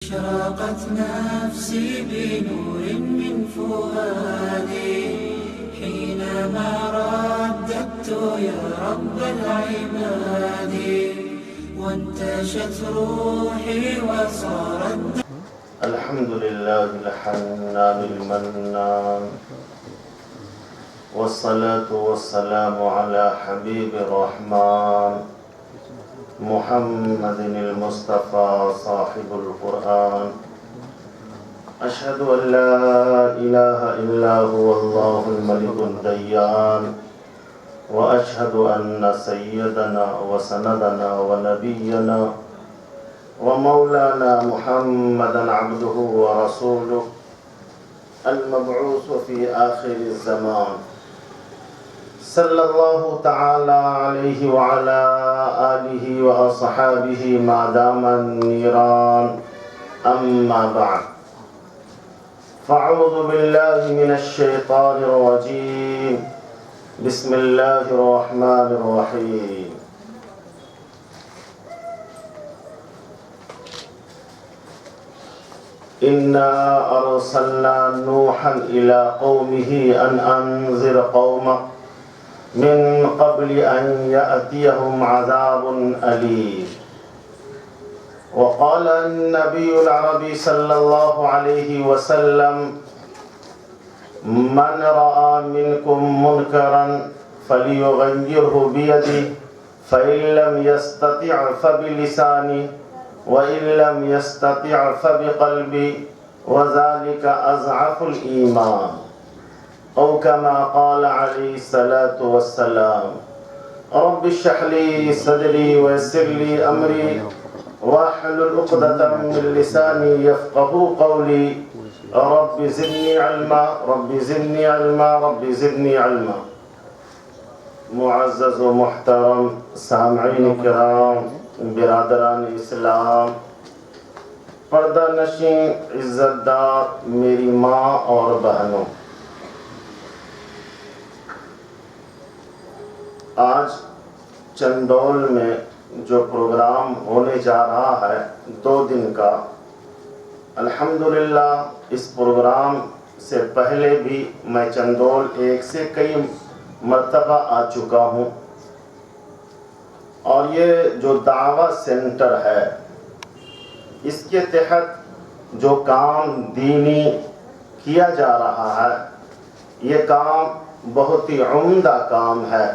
اشرقت نفسي بنور من فؤادي حينما رددت يا رب العباد وانتشت روحي وصار الحمد لله الحنان المنان والصلاة والسلام على حبيب الرحمن محمد المصطفى صاحب القرآن أشهد أن لا إله إلا هو الله الملك الديان وأشهد أن سيدنا وسندنا ونبينا ومولانا محمدا عبده ورسوله المبعوث في آخر الزمان صلى الله تعالى عليه وعلى آله وأصحابه ما دام النيران أما بعد فأعوذ بالله من الشيطان الرجيم بسم الله الرحمن الرحيم إنا أرسلنا نوحا إلى قومه أن أنذر قومه من قبل أن يأتيهم عذاب أليم وقال النبي العربي صلى الله عليه وسلم من رأى منكم منكرا فليغيره بيده فإن لم يستطع فبلسانه وإن لم يستطع فبقلبه وذلك أضعف الإيمان أو كما قال عليه الصلاة والسلام رب اشرح لي صدري ويسر لي أمري واحلل عقدة من لساني يفقهوا قولي رب زدني علما رب زدني علما رب زدنی علما. معزز و محترم سامعین کرام، برادران اسلام، پردہ نشین عزت دار میری ماں اور بہنوں، آج چندول میں جو پروگرام ہونے جا رہا ہے 2 دن کا، الحمدللہ اس پروگرام سے پہلے بھی میں چندول ایک سے کئی مرتبہ آ چکا ہوں، اور یہ جو دعویٰ سینٹر ہے اس کے تحت جو کام دینی کیا جا رہا ہے یہ کام بہت ہی عمدہ کام ہے،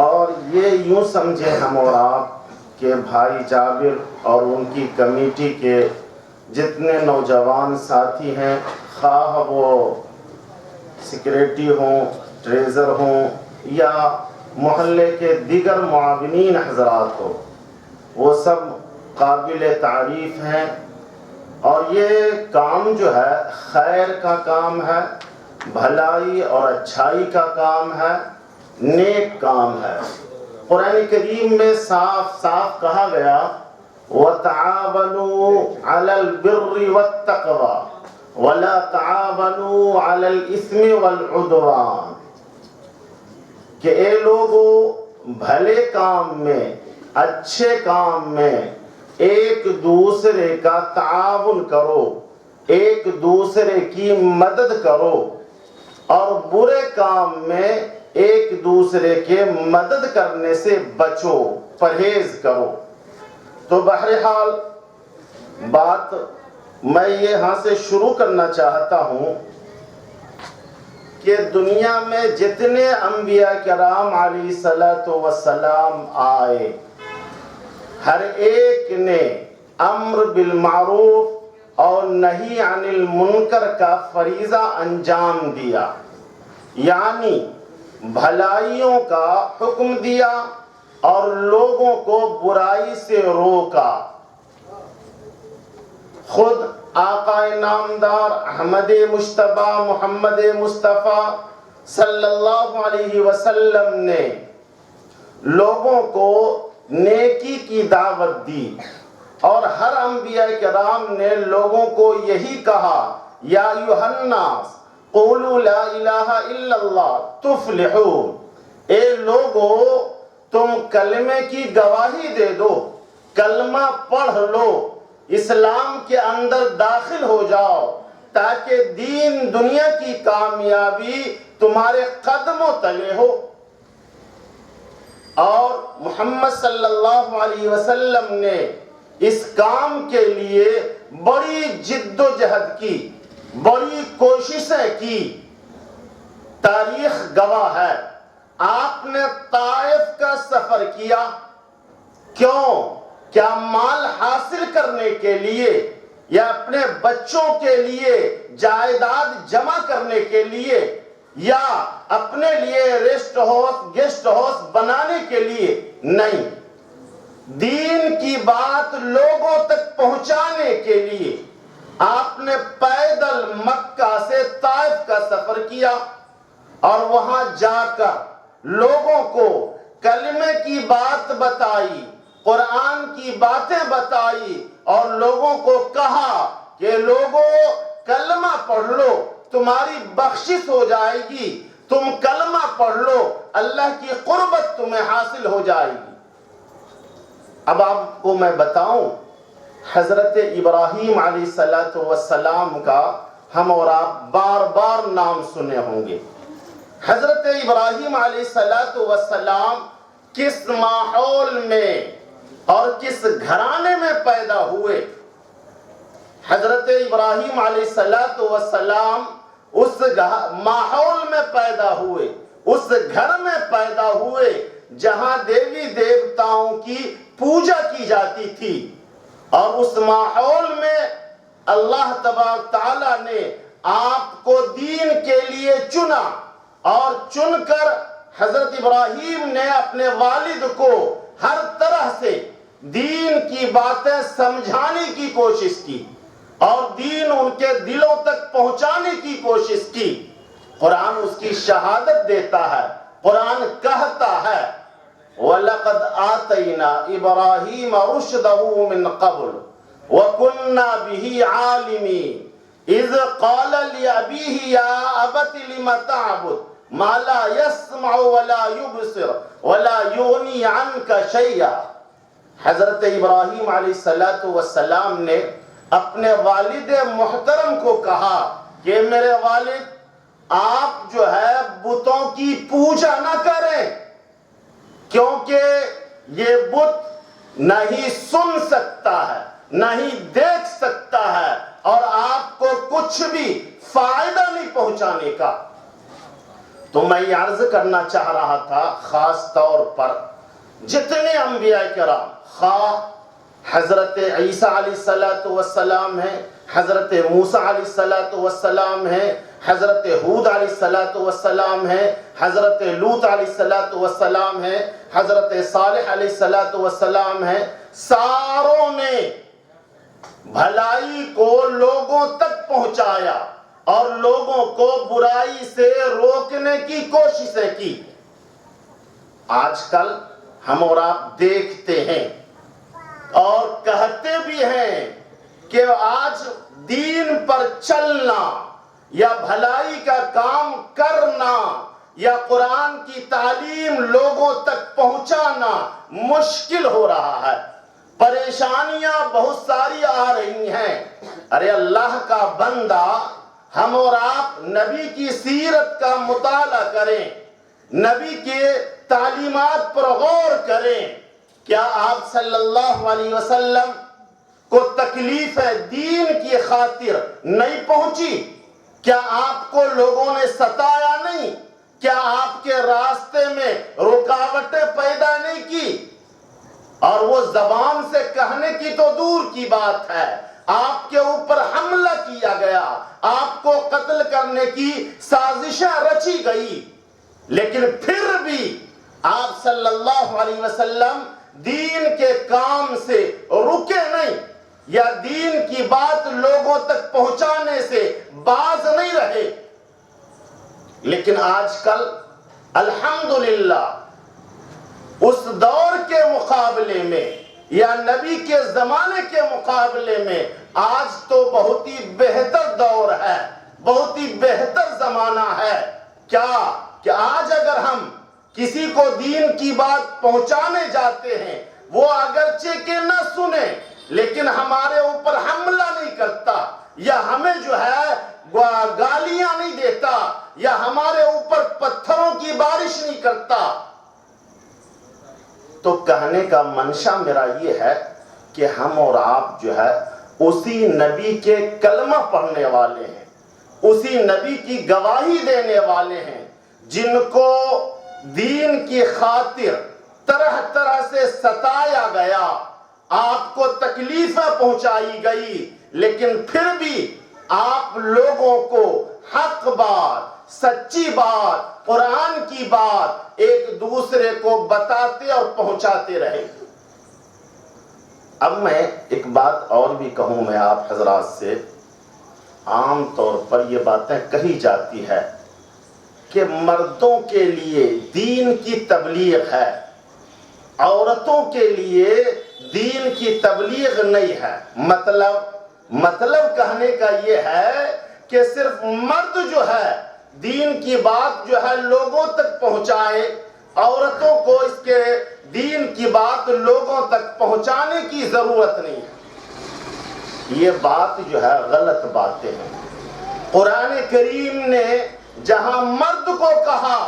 اور یہ یوں سمجھیں ہم اور آپ کہ بھائی جابر اور ان کی کمیٹی کے جتنے نوجوان ساتھی ہیں، خواہ وہ سیکریٹری ہوں، ٹریزر ہوں یا محلے کے دیگر معاونین حضرات ہو، وہ سب قابل تعریف ہیں، اور یہ کام جو ہے خیر کا کام ہے، بھلائی اور اچھائی کا کام ہے، نیک کام ہے۔ قرآن کریم میں صاف صاف کہا گیا وَتَعَاوَنُوا عَلَى الْبِرِّ وَالتَّقْوَى وَلَا تَعَاوَنُوا عَلَى الْإِثْمِ وَالْعُدْوَانِ، کہ اے لوگو بھلے کام میں، اچھے کام میں ایک دوسرے کا تعاون کرو، ایک دوسرے کی مدد کرو، اور برے کام میں ایک دوسرے کے مدد کرنے سے بچو، پرہیز کرو۔ تو بہرحال بات میں یہاں سے شروع کرنا چاہتا ہوں کہ دنیا میں جتنے انبیاء کرام علیہ السلام آئے، ہر ایک نے امر بالمعروف اور نہی عن المنکر کا فریضہ انجام دیا، یعنی بھلائیوں کا حکم دیا اور لوگوں کو برائی سے روکا۔ خود آقا نامدار احمد مجتبی محمد مصطفیٰ صلی اللہ علیہ وسلم نے لوگوں کو نیکی کی دعوت دی، اور ہر انبیاء کرام نے لوگوں کو یہی کہا یا ایھا الناس قولوا لا الہ الا اللہ تفلحون، اے لوگو تم کلمے کی گواہی دے دو، کلمہ پڑھ لو، اسلام کے اندر داخل ہو جاؤ تاکہ دین دنیا کی کامیابی تمہارے قدموں تلے ہو۔ اور محمد صلی اللہ علیہ وسلم نے اس کام کے لیے بڑی جد و جہد کی، بڑی کوششیں کی۔ تاریخ گواہ ہے، آپ نے طائف کا سفر کیا۔ کیوں؟ کیا مال حاصل کرنے کے لیے یا اپنے بچوں کے لیے جائیداد جمع کرنے کے لیے یا اپنے لیے ریسٹ ہاؤس گیسٹ ہاؤس بنانے کے لیے؟ نہیں، دین کی بات لوگوں تک پہنچانے کے لیے آپ نے پیدل مکہ سے طائف کا سفر کیا اور وہاں جا کر لوگوں کو کلمے کی بات بتائی، قرآن کی باتیں بتائی اور لوگوں کو کہا کہ لوگوں کلمہ پڑھ لو، تمہاری بخشش ہو جائے گی، تم کلمہ پڑھ لو، اللہ کی قربت تمہیں حاصل ہو جائے گی۔ اب آپ کو میں بتاؤں، حضرت ابراہیم علیہ السلام کا ہم اور آپ بار بار نام سنے ہوں گے۔ حضرت ابراہیم علیہ السلام کس ماحول میں اور کس گھرانے میں پیدا ہوئے؟ حضرت ابراہیم علیہ السلام اس ماحول میں پیدا ہوئے، اس گھر میں پیدا ہوئے جہاں دیوی دیوتاؤں کی پوجا کی جاتی تھی، اور اس ماحول میں اللہ تبارک تعالیٰ نے آپ کو دین کے لیے چنا، اور چن کر حضرت ابراہیم نے اپنے والد کو ہر طرح سے دین کی باتیں سمجھانے کی کوشش کی اور دین ان کے دلوں تک پہنچانے کی کوشش کی۔ قرآن اس کی شہادت دیتا ہے، قرآن کہتا ہے وَلَقَدْ آتَيْنَا إِبْرَاهِيمَ رُشْدَهُ مِنْ قَبْلُ وَكُنَّا بِهِ عَالِمِينَ إِذْ قَالَ لِأَبِيهِ يَا أَبَتِ لِمَ تَعْبُدُ مَا لَا يَسْمَعُ وَلَا يُبْصِرُ وَلَا يُغْنِي عَنْكَ شَيْئًا۔ حضرت ابراہیم علیہ السلام نے اپنے والد محترم کو کہا کہ میرے والد، آپ جو ہے بتوں کی پوجا نہ کریں، کیونکہ یہ بت نہ ہی سن سکتا ہے، نہ ہی دیکھ سکتا ہے، اور آپ کو کچھ بھی فائدہ نہیں پہنچانے کا۔ تو میں یہ عرض کرنا چاہ رہا تھا، خاص طور پر جتنے انبیاء کرام، خواہ حضرت عیسیٰ علیہ السلام ہیں، حضرت موسیٰ علیہ السلام ہیں، حضرت ہود علیہ السلام ہیں، حضرت لوط علیہ السلام ہیں، حضرت صالح علیہ السلام ہیں، ساروں نے بھلائی کو لوگوں تک پہنچایا اور لوگوں کو برائی سے روکنے کی کوششیں کی۔ آج کل ہم اور آپ دیکھتے ہیں اور کہتے بھی ہیں کہ آج دین پر چلنا یا بھلائی کا کام کرنا یا قرآن کی تعلیم لوگوں تک پہنچانا مشکل ہو رہا ہے، پریشانیاں بہت ساری آ رہی ہیں۔ ارے اللہ کا بندہ، ہم اور آپ نبی کی سیرت کا مطالعہ کریں، نبی کے تعلیمات پر غور کریں۔ کیا آپ صلی اللہ علیہ وسلم کو تکلیف دین کی خاطر نہیں پہنچی؟ کیا آپ کو لوگوں نے ستایا نہیں؟ کیا آپ کے راستے میں رکاوٹیں پیدا نہیں کی؟ اور وہ زبان سے کہنے کی تو دور کی بات ہے، آپ کے اوپر حملہ کیا گیا، آپ کو قتل کرنے کی سازشیں رچی گئی، لیکن پھر بھی آپ صلی اللہ علیہ وسلم دین کے کام سے رکے نہیں، یا دین کی بات لوگوں تک پہنچانے سے باز نہیں رہے۔ لیکن آج کل الحمدللہ اس دور کے مقابلے میں یا نبی کے زمانے کے مقابلے میں آج تو بہت ہی بہتر دور ہے، بہت ہی بہتر زمانہ ہے۔ کیا کہ آج اگر ہم کسی کو دین کی بات پہنچانے جاتے ہیں، وہ اگرچہ کہ نہ سنیں لیکن ہمارے اوپر حملہ نہیں کرتا، یا ہمیں جو ہے گالیاں نہیں دیتا، یا ہمارے اوپر پتھروں کی بارش نہیں کرتا، تو کہنے کا منشا میرا یہ ہے کہ ہم اور آپ جو ہے اسی نبی کے کلمہ پڑھنے والے ہیں، اسی نبی کی گواہی دینے والے ہیں، جن کو دین کی خاطر طرح طرح سے ستایا گیا، آپ کو تکلیفیں پہنچائی گئی، لیکن پھر بھی آپ لوگوں کو حق بات، سچی بات، قرآن کی بات ایک دوسرے کو بتاتے اور پہنچاتے رہے۔ اب میں ایک بات اور بھی کہوں میں آپ حضرات سے، عام طور پر یہ باتیں کہی جاتی ہے کہ مردوں کے لیے دین کی تبلیغ ہے، عورتوں کے لیے دین کی تبلیغ نہیں ہے۔ مطلب کہنے کا یہ ہے کہ صرف مرد جو ہے دین کی بات جو ہے لوگوں تک پہنچائے، عورتوں کو اس کے دین کی بات لوگوں تک پہنچانے کی ضرورت نہیں ہے۔ یہ بات جو ہے غلط باتیں ہیں۔ قرآن کریم نے جہاں مرد کو کہا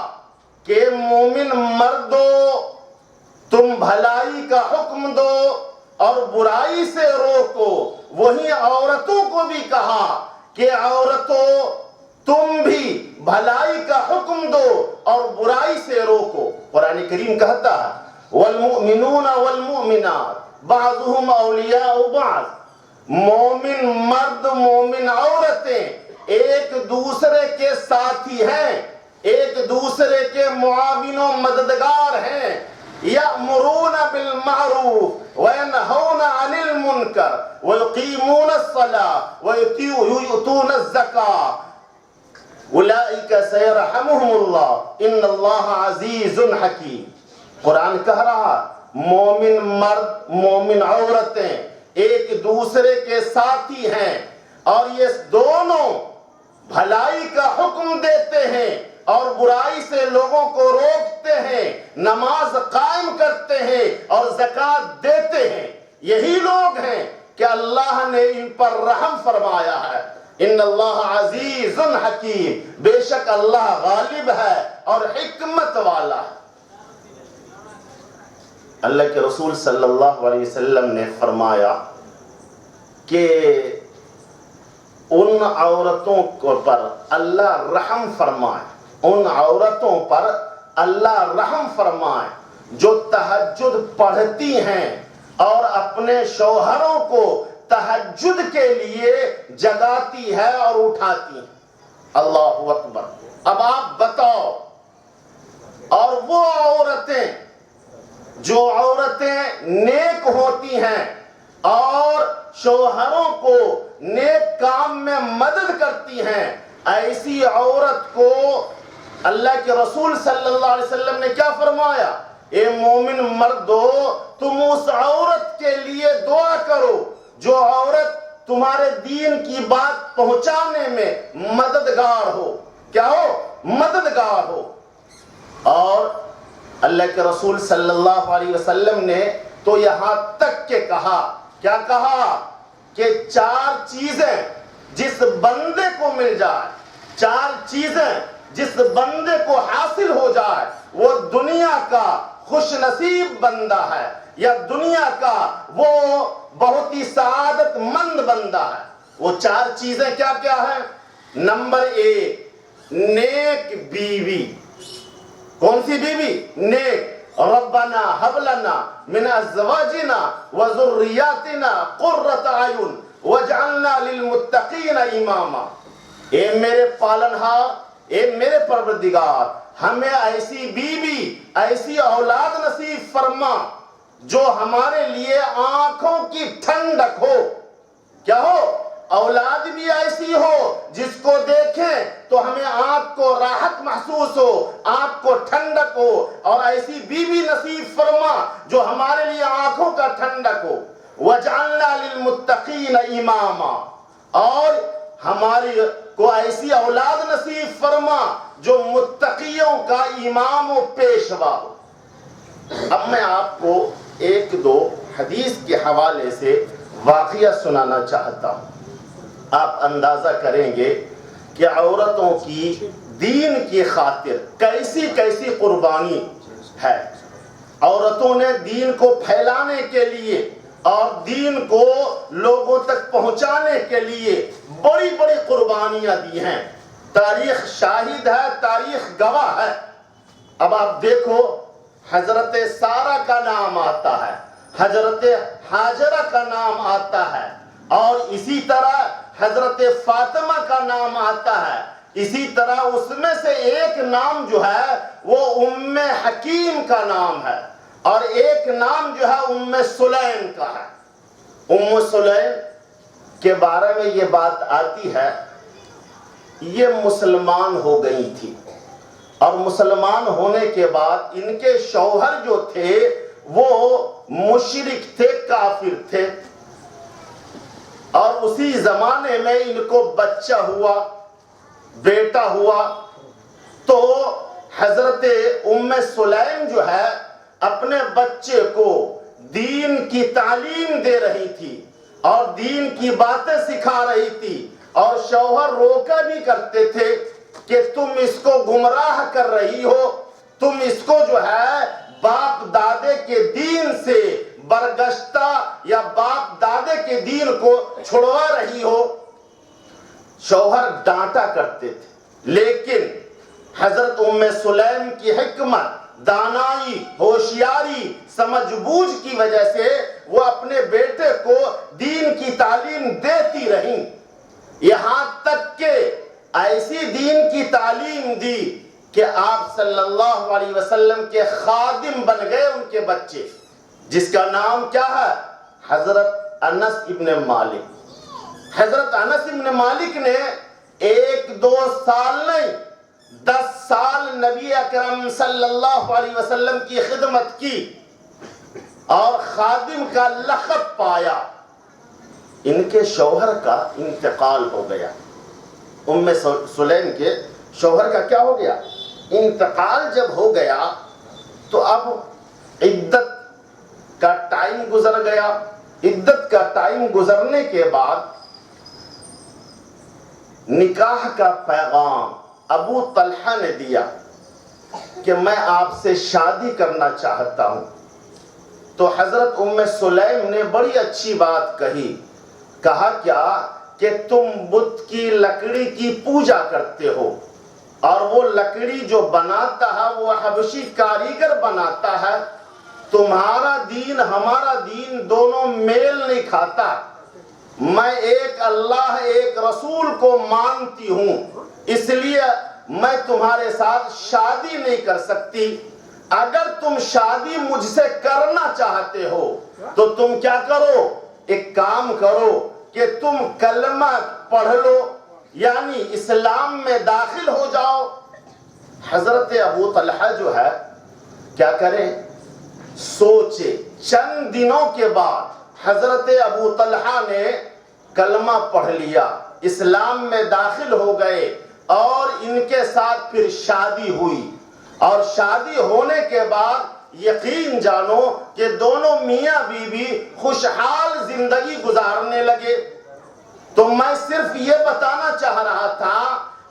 کہ مومن مردو تم بھلائی کا حکم دو اور برائی سے روکو، وہیں عورتوں کو بھی کہا کہ عورتوں تم بھی بھلائی کا حکم دو اور برائی سے روکو۔ قرآن کریم کہتا ہے والمؤمنون والمؤمنات بعضهم اولیاء بعض، مومن مرد مومن عورتیں ایک دوسرے کے ساتھی ہیں، ایک دوسرے کے معاون و مددگار ہیں۔ یأمرون بالمعروف وینہون عن المنکر ویقیمون الصلاة ویؤتون الزکاة اولئک سیرحمہم اللہ ان اللہ عزیز حکیم۔ قرآن کہہ رہا مومن مرد مومن عورتیں ایک دوسرے کے ساتھی ہیں اور یہ دونوں بھلائی کا حکم دیتے ہیں اور برائی سے لوگوں کو روکتے ہیں، نماز قائم کرتے ہیں اور زکوٰۃ دیتے ہیں۔ یہی لوگ ہیں کہ اللہ نے ان پر رحم فرمایا ہے۔ ان اللہ عزیز حکیم، بے شک اللہ غالب ہے اور حکمت والا ہے۔ اللہ کے رسول صلی اللہ علیہ وسلم نے فرمایا کہ ان عورتوں پر اللہ رحم فرمائے، ان عورتوں پر اللہ رحم فرمائے جو تہجد پڑھتی ہیں اور اپنے شوہروں کو تہجد کے لیے جگاتی ہے اور اٹھاتی ہیں۔ اللہ اکبر۔ اب آپ بتاؤ، اور وہ عورتیں جو عورتیں نیک ہوتی ہیں اور شوہروں کو نیک کام میں مدد کرتی ہیں، ایسی عورت کو اللہ کے رسول صلی اللہ علیہ وسلم نے کیا فرمایا؟ اے مومن مردو تم اس عورت کے لیے دعا کرو جو عورت تمہارے دین کی بات پہنچانے میں مددگار ہو۔ کیا ہو؟ مددگار ہو۔ اور اللہ کے رسول صلی اللہ علیہ وسلم نے تو یہاں تک کہ کہا، کیا کہا؟ کہ 4 چیزیں جس بندے کو مل جائے، 4 چیزیں جس بندے کو حاصل ہو جائے وہ دنیا کا خوش نصیب بندہ ہے، یا دنیا کا وہ بہت ہی سعادت مند بندہ ہے۔ وہ 4 چیزیں کیا کیا ہیں؟ نمبر 1، نیک بیوی۔ کون سی بیوی؟ نیک۔ ربنا هب لنا من ازواجنا وذرياتنا قرة اعین واجعلنا للمتقین اماما۔ اے میرے پالنہار، اے میرے پروردگار، ہمیں ایسی بیوی، ایسی اولاد نصیب فرما جو ہمارے لیے آنکھوں کی ٹھنڈک ہو۔ کیا ہو؟ اولاد بھی ایسی ہو جس کو دیکھیں تو ہمیں آنکھ کو راحت محسوس ہو، آنکھ کو ٹھنڈک ہو، اور ایسی بیوی نصیب فرما جو ہمارے لیے آنکھوں کا ٹھنڈک ہو۔ وَجْعَلْنَا لِلْمُتَّقِينَ إِمَامًا، اور ہماری کو ایسی اولاد نصیب فرما جو متقیوں کا امام و پیشوا ہو۔ اب میں آپ کو 1-2 حدیث کے حوالے سے واقعہ سنانا چاہتا ہوں. آپ اندازہ کریں گے کہ عورتوں کی دین کی خاطر کیسی کیسی قربانی ہے. عورتوں نے دین کو پھیلانے کے لیے اور دین کو لوگوں تک پہنچانے کے لیے بڑی بڑی قربانیاں دی ہیں. تاریخ شاہد ہے، تاریخ گواہ ہے. اب آپ دیکھو، حضرت سارہ کا نام آتا ہے، حضرت ہاجرہ کا نام آتا ہے، اور اسی طرح حضرت فاطمہ کا نام آتا ہے. اسی طرح اس میں سے ایک نام جو ہے وہ ام حکیم کا نام ہے، اور ایک نام جو ہے ام سلیم کا ہے. ام سلیم کے بارے میں یہ بات آتی ہے، یہ مسلمان ہو گئی تھی، اور مسلمان ہونے کے بعد ان کے شوہر جو تھے وہ مشرک تھے، کافر تھے، اور اسی زمانے میں ان کو بچہ ہوا، بیٹا ہوا. تو حضرت ام سلیم جو ہے اپنے بچے کو دین کی تعلیم دے رہی تھی اور دین کی باتیں سکھا رہی تھی، اور شوہر روکا بھی کرتے تھے کہ تم اس کو گمراہ کر رہی ہو، تم اس کو جو ہے باپ دادے کے دین سے برگشتہ یا باپ دادے کے دین کو چھڑوا رہی ہو. شوہر ڈانٹا کرتے تھے، لیکن حضرت ام سلیم کی حکمت، دانائی، ہوشیاری، سمجھ بوجھ کی وجہ سے وہ اپنے بیٹے کو دین کی تعلیم دیتی رہیں، یہاں تک کہ ایسی دین کی تعلیم دی کہ آپ صلی اللہ علیہ وسلم کے خادم بن گئے ان کے بچے، جس کا نام کیا ہے؟ حضرت انس ابن مالک. حضرت انس ابن مالک نے 1-2 سال نہیں 10 سال نبی اکرم صلی اللہ علیہ وسلم کی خدمت کی اور خادم کا لقب پایا. ان کے شوہر کا انتقال ہو گیا. ام سلیم کے شوہر کا کیا ہو گیا؟ انتقال جب ہو گیا تو اب عدت کا ٹائم گزر گیا. عدت کا ٹائم گزرنے کے بعد نکاح کا پیغام ابو طلحہ نے دیا کہ میں آپ سے شادی کرنا چاہتا ہوں. تو حضرت ام سلیم نے بڑی اچھی بات کہی. کہا کیا کہ تم بت کی لکڑی کی پوجا کرتے ہو، اور وہ لکڑی جو بناتا ہے وہ حبشی کاریگر بناتا ہے. تمہارا دین ہمارا دین دونوں میل نہیں کھاتا. میں ایک اللہ ایک رسول کو مانتی ہوں، اس لیے میں تمہارے ساتھ شادی نہیں کر سکتی. اگر تم شادی مجھ سے کرنا چاہتے ہو تو تم کیا کرو؟ ایک کام کرو کہ تم کلمہ پڑھ لو، یعنی اسلام میں داخل ہو جاؤ. حضرت ابو طلحہ جو ہے کیا کریں؟ سوچے. چند دنوں کے بعد حضرت ابو طلحہ نے کلمہ پڑھ لیا، اسلام میں داخل ہو گئے، اور ان کے ساتھ پھر شادی ہوئی. اور شادی ہونے کے بعد یقین جانو کہ دونوں میاں بیوی خوشحال زندگی گزارنے لگے. تو میں صرف یہ بتانا چاہ رہا تھا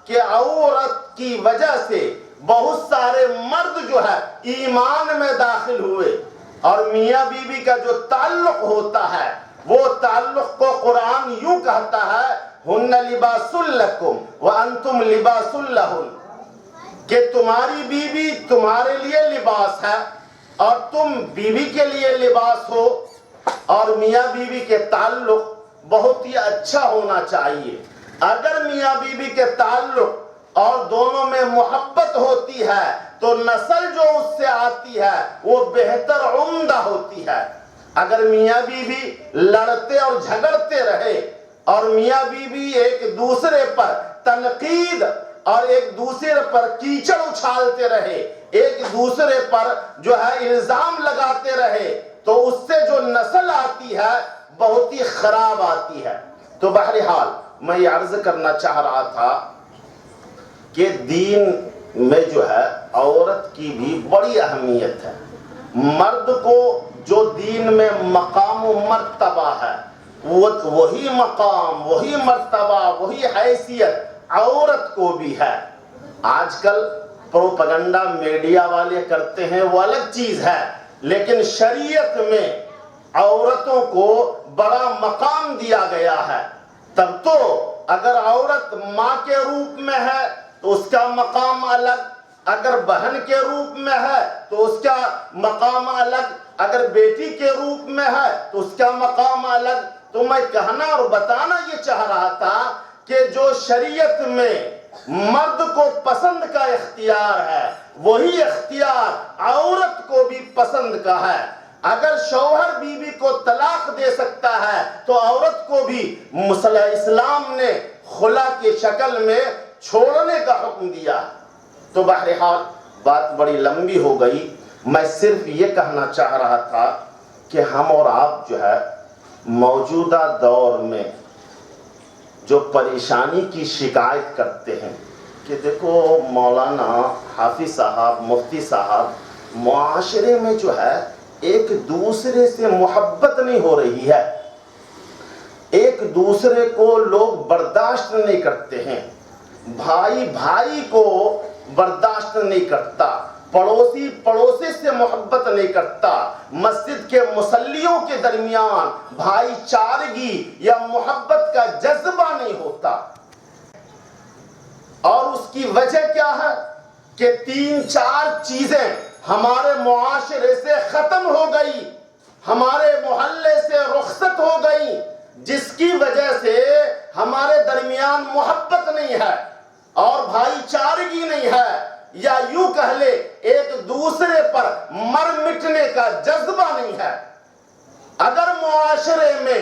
کہ عورت کی وجہ سے بہت سارے مرد جو ہے ایمان میں داخل ہوئے، اور میاں بیوی کا جو تعلق ہوتا ہے وہ تعلق کو قرآن یوں کہتا ہے ہن لباس لکم وانتم لباس لہن، کہ تمہاری بیوی تمہارے لیے لباس ہے اور تم بیوی کے لیے لباس ہو. اور میاں بیوی کے تعلق بہت ہی اچھا ہونا چاہیے. اگر میاں بیوی کے تعلق اور دونوں میں محبت ہوتی ہے تو نسل جو اس سے آتی ہے وہ بہتر عمدہ ہوتی ہے. اگر میاں بیوی لڑتے اور جھگڑتے رہے اور میاں بیوی ایک دوسرے پر تنقید اور ایک دوسرے پر کیچڑ اچھالتے رہے، ایک دوسرے پر جو ہے الزام لگاتے رہے، تو اس سے جو نسل آتی ہے بہت ہی خراب آتی ہے. تو بہرحال میں یہ عرض کرنا چاہ رہا تھا کہ دین میں جو ہے عورت کی بھی بڑی اہمیت ہے. مرد کو جو دین میں مقام و مرتبہ ہے وہی مقام، وہی مرتبہ، وہی حیثیت عورت کو بھی ہے۔ آج کل پروپیگنڈا میڈیا والے کرتے ہیں وہ الگ چیز ہے، لیکن شریعت میں عورتوں کو بڑا مقام دیا گیا ہے۔ تب تو اگر عورت ماں کے روپ میں ہے تو اس کا مقام الگ، اگر بہن کے روپ میں ہے تو اس کا مقام الگ، اگر بیٹی کے روپ میں ہے تو اس کا مقام الگ۔ تو میں کہنا اور بتانا یہ چاہ رہا تھا کہ جو شریعت میں مرد کو پسند کا اختیار ہے وہی اختیار عورت کو بھی پسند کا ہے۔ اگر شوہر بیوی کو طلاق دے سکتا ہے تو عورت کو بھی اسلام نے خلا کی شکل میں چھوڑنے کا حکم دیا۔ تو بہرحال بات بڑی لمبی ہو گئی، میں صرف یہ کہنا چاہ رہا تھا کہ ہم اور آپ جو ہے موجودہ دور میں جو پریشانی کی شکایت کرتے ہیں کہ دیکھو مولانا، حافظ صاحب، مفتی صاحب، معاشرے میں جو ہے ایک دوسرے سے محبت نہیں ہو رہی ہے، ایک دوسرے کو لوگ برداشت نہیں کرتے ہیں، بھائی بھائی کو برداشت نہیں کرتا، پڑوسی پڑوسی سے محبت نہیں کرتا، مسجد کے مصلیوں کے درمیان بھائی چارگی یا محبت کا جذبہ نہیں ہوتا۔ اور اس کی وجہ کیا ہے کہ 3-4 چیزیں ہمارے معاشرے سے ختم ہو گئی، ہمارے محلے سے رخصت ہو گئی، جس کی وجہ سے ہمارے درمیان محبت نہیں ہے اور بھائی چارگی نہیں ہے، یا یوں کہہ لے ایک دوسرے پر مر مٹنے کا جذبہ نہیں ہے۔ اگر معاشرے میں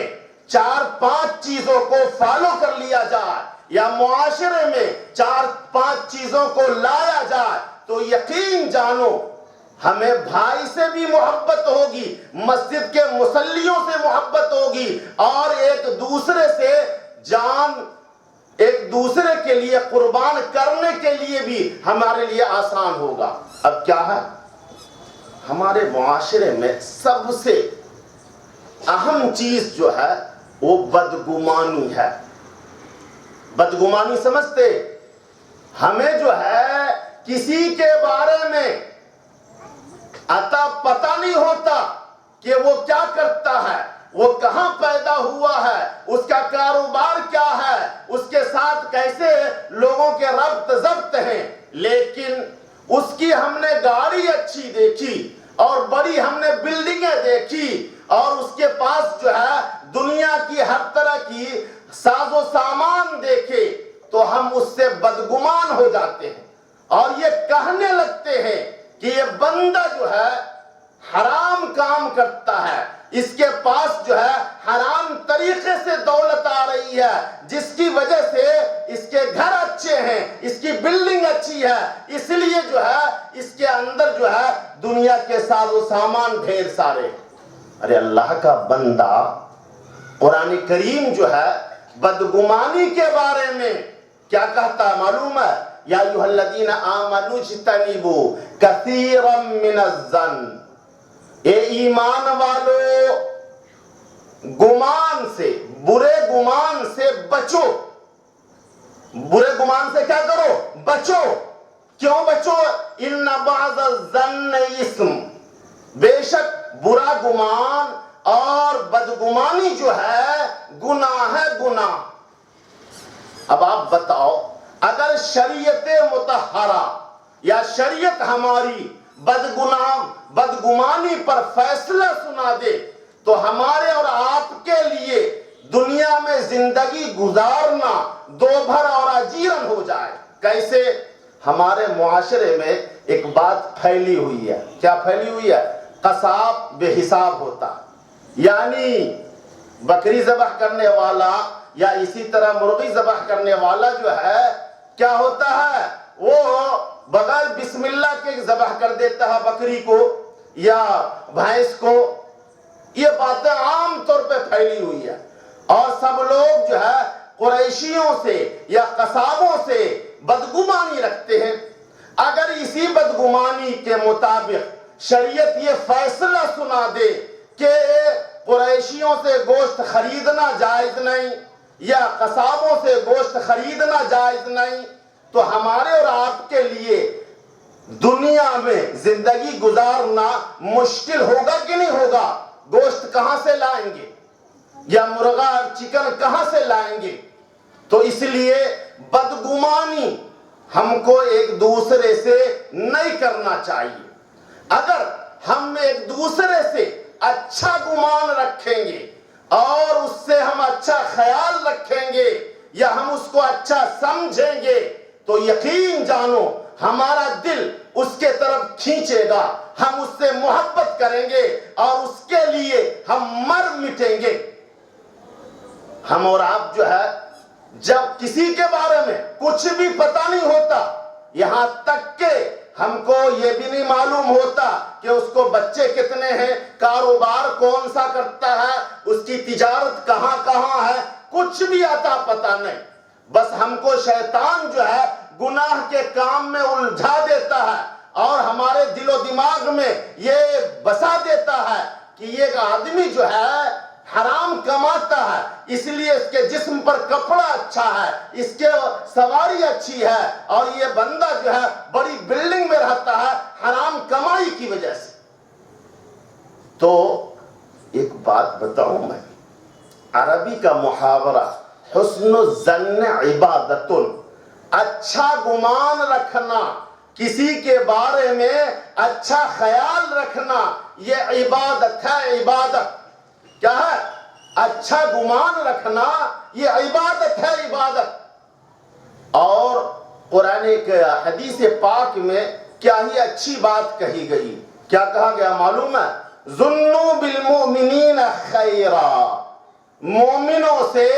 4-5 چیزوں کو فالو کر لیا جائے یا معاشرے میں 4-5 چیزوں کو لایا جائے تو یقین جانو ہمیں بھائی سے بھی محبت ہوگی، مسجد کے مصلیوں سے محبت ہوگی، اور ایک دوسرے سے جان ایک دوسرے کے لیے قربان کرنے کے لیے بھی ہمارے لیے آسان ہوگا۔ اب کیا ہے، ہمارے معاشرے میں سب سے اہم چیز جو ہے وہ بدگمانی ہے۔ بدگمانی سمجھتے؟ ہمیں جو ہے کسی کے بارے میں پتہ نہیں ہوتا کہ وہ کیا کرتا ہے، وہ کہاں پیدا ہوا ہے، اس کا کاروبار کیا ہے، اس کے ساتھ کیسے لوگوں کے ربط ضبط ہیں، لیکن اس کی ہم نے گاڑی اچھی دیکھی اور بڑی ہم نے بلڈنگیں دیکھی اور اس کے پاس جو ہے دنیا کی ہر طرح کی ساز و سامان دیکھے تو ہم اس سے بدگمان ہو جاتے ہیں اور یہ کہنے لگتے ہیں کہ یہ بندہ جو ہے حرام کام کرتا ہے، اس کے پاس جو ہے حرام طریقے سے دولت آ رہی ہے، جس کی وجہ سے اس کے گھر اچھے ہیں، اس کی بلڈنگ اچھی ہے، اس لیے جو ہے اس کے اندر جو ہے دنیا کے ساز و سامان ڈھیر سارے۔ ارے اللہ کا بندہ، قرآن کریم جو ہے بدگمانی کے بارے میں کیا کہتا ہے معلوم ہے؟ یا ایھا الذین آمنوا اجتنبوا کثیرا من الظن، اے ایمان والو گمان سے، برے گمان سے بچو۔ برے گمان سے کیا کرو؟ بچو۔ کیوں بچو؟ ان بعض الظن اسم، بے شک برا گمان اور بدگمانی جو ہے گناہ ہے، گناہ۔ اب آپ بتاؤ، اگر شریعت مطہرہ یا شریعت ہماری بدگمانی پر فیصلہ سنا دے تو ہمارے اور آپ کے لیے دنیا میں زندگی گزارنا دو بھر اور اجیرن ہو جائے۔ کیسے؟ ہمارے معاشرے میں ایک بات پھیلی ہوئی ہے۔ کیا پھیلی ہوئی ہے؟ قصاب بے حساب ہوتا، یعنی بکری ذبح کرنے والا یا اسی طرح مرغی ذبح کرنے والا جو ہے کیا ہوتا ہے، وہ بغیر بسم اللہ کے ذبح کر دیتا ہے بکری کو یا بھینس کو۔ یہ باتیں عام طور پہ پھیلی ہوئی ہے اور سب لوگ جو ہے قریشیوں سے یا قصابوں سے بدگمانی رکھتے ہیں۔ اگر اسی بدگمانی کے مطابق شریعت یہ فیصلہ سنا دے کہ قریشیوں سے گوشت خریدنا جائز نہیں یا قصابوں سے گوشت خریدنا جائز نہیں، تو ہمارے اور آپ کے لیے دنیا میں زندگی گزارنا مشکل ہوگا کہ نہیں ہوگا؟ گوشت کہاں سے لائیں گے یا مرغا چکن کہاں سے لائیں گے؟ تو اس لیے بدگمانی ہم کو ایک دوسرے سے نہیں کرنا چاہیے۔ اگر ہم ایک دوسرے سے اچھا گمان رکھیں گے اور اس سے ہم اچھا خیال رکھیں گے یا ہم اس کو اچھا سمجھیں گے تو یقین جانو ہمارا دل اس کے طرف کھینچے گا، ہم اس سے محبت کریں گے اور اس کے لیے ہم مر مٹیں گے۔ ہم اور آپ جو ہے جب کسی کے بارے میں کچھ بھی پتہ نہیں ہوتا، یہاں تک کہ ہم کو یہ بھی نہیں معلوم ہوتا کہ اس کو بچے کتنے ہیں، کاروبار کون سا کرتا ہے، اس کی تجارت کہاں کہاں ہے، کچھ بھی عطا پتہ نہیں، بس ہم کو شیطان جو ہے گناہ کے کام میں الجھا دیتا ہے اور ہمارے دل و دماغ میں یہ بسا دیتا ہے کہ یہ آدمی جو ہے حرام کماتا ہے، اس لیے اس کے جسم پر کپڑا اچھا ہے، اس کے سواری اچھی ہے، اور یہ بندہ جو ہے بڑی بلڈنگ میں رہتا ہے حرام کمائی کی وجہ سے۔ تو ایک بات بتاؤں میں، عربی کا محاورہ حسن الظن عبادت، اچھا گمان رکھنا، کسی کے بارے میں اچھا خیال رکھنا، یہ عبادت ہے، عبادت کیا ہے؟ اچھا گمان رکھنا، یہ عبادت ہے، عبادت۔ اور قرآن کے حدیث پاک میں کیا ہی اچھی بات کہی گئی، کیا کہا گیا معلوم ہے؟ ظنوا بالمؤمنین خیرا، مومنوں سے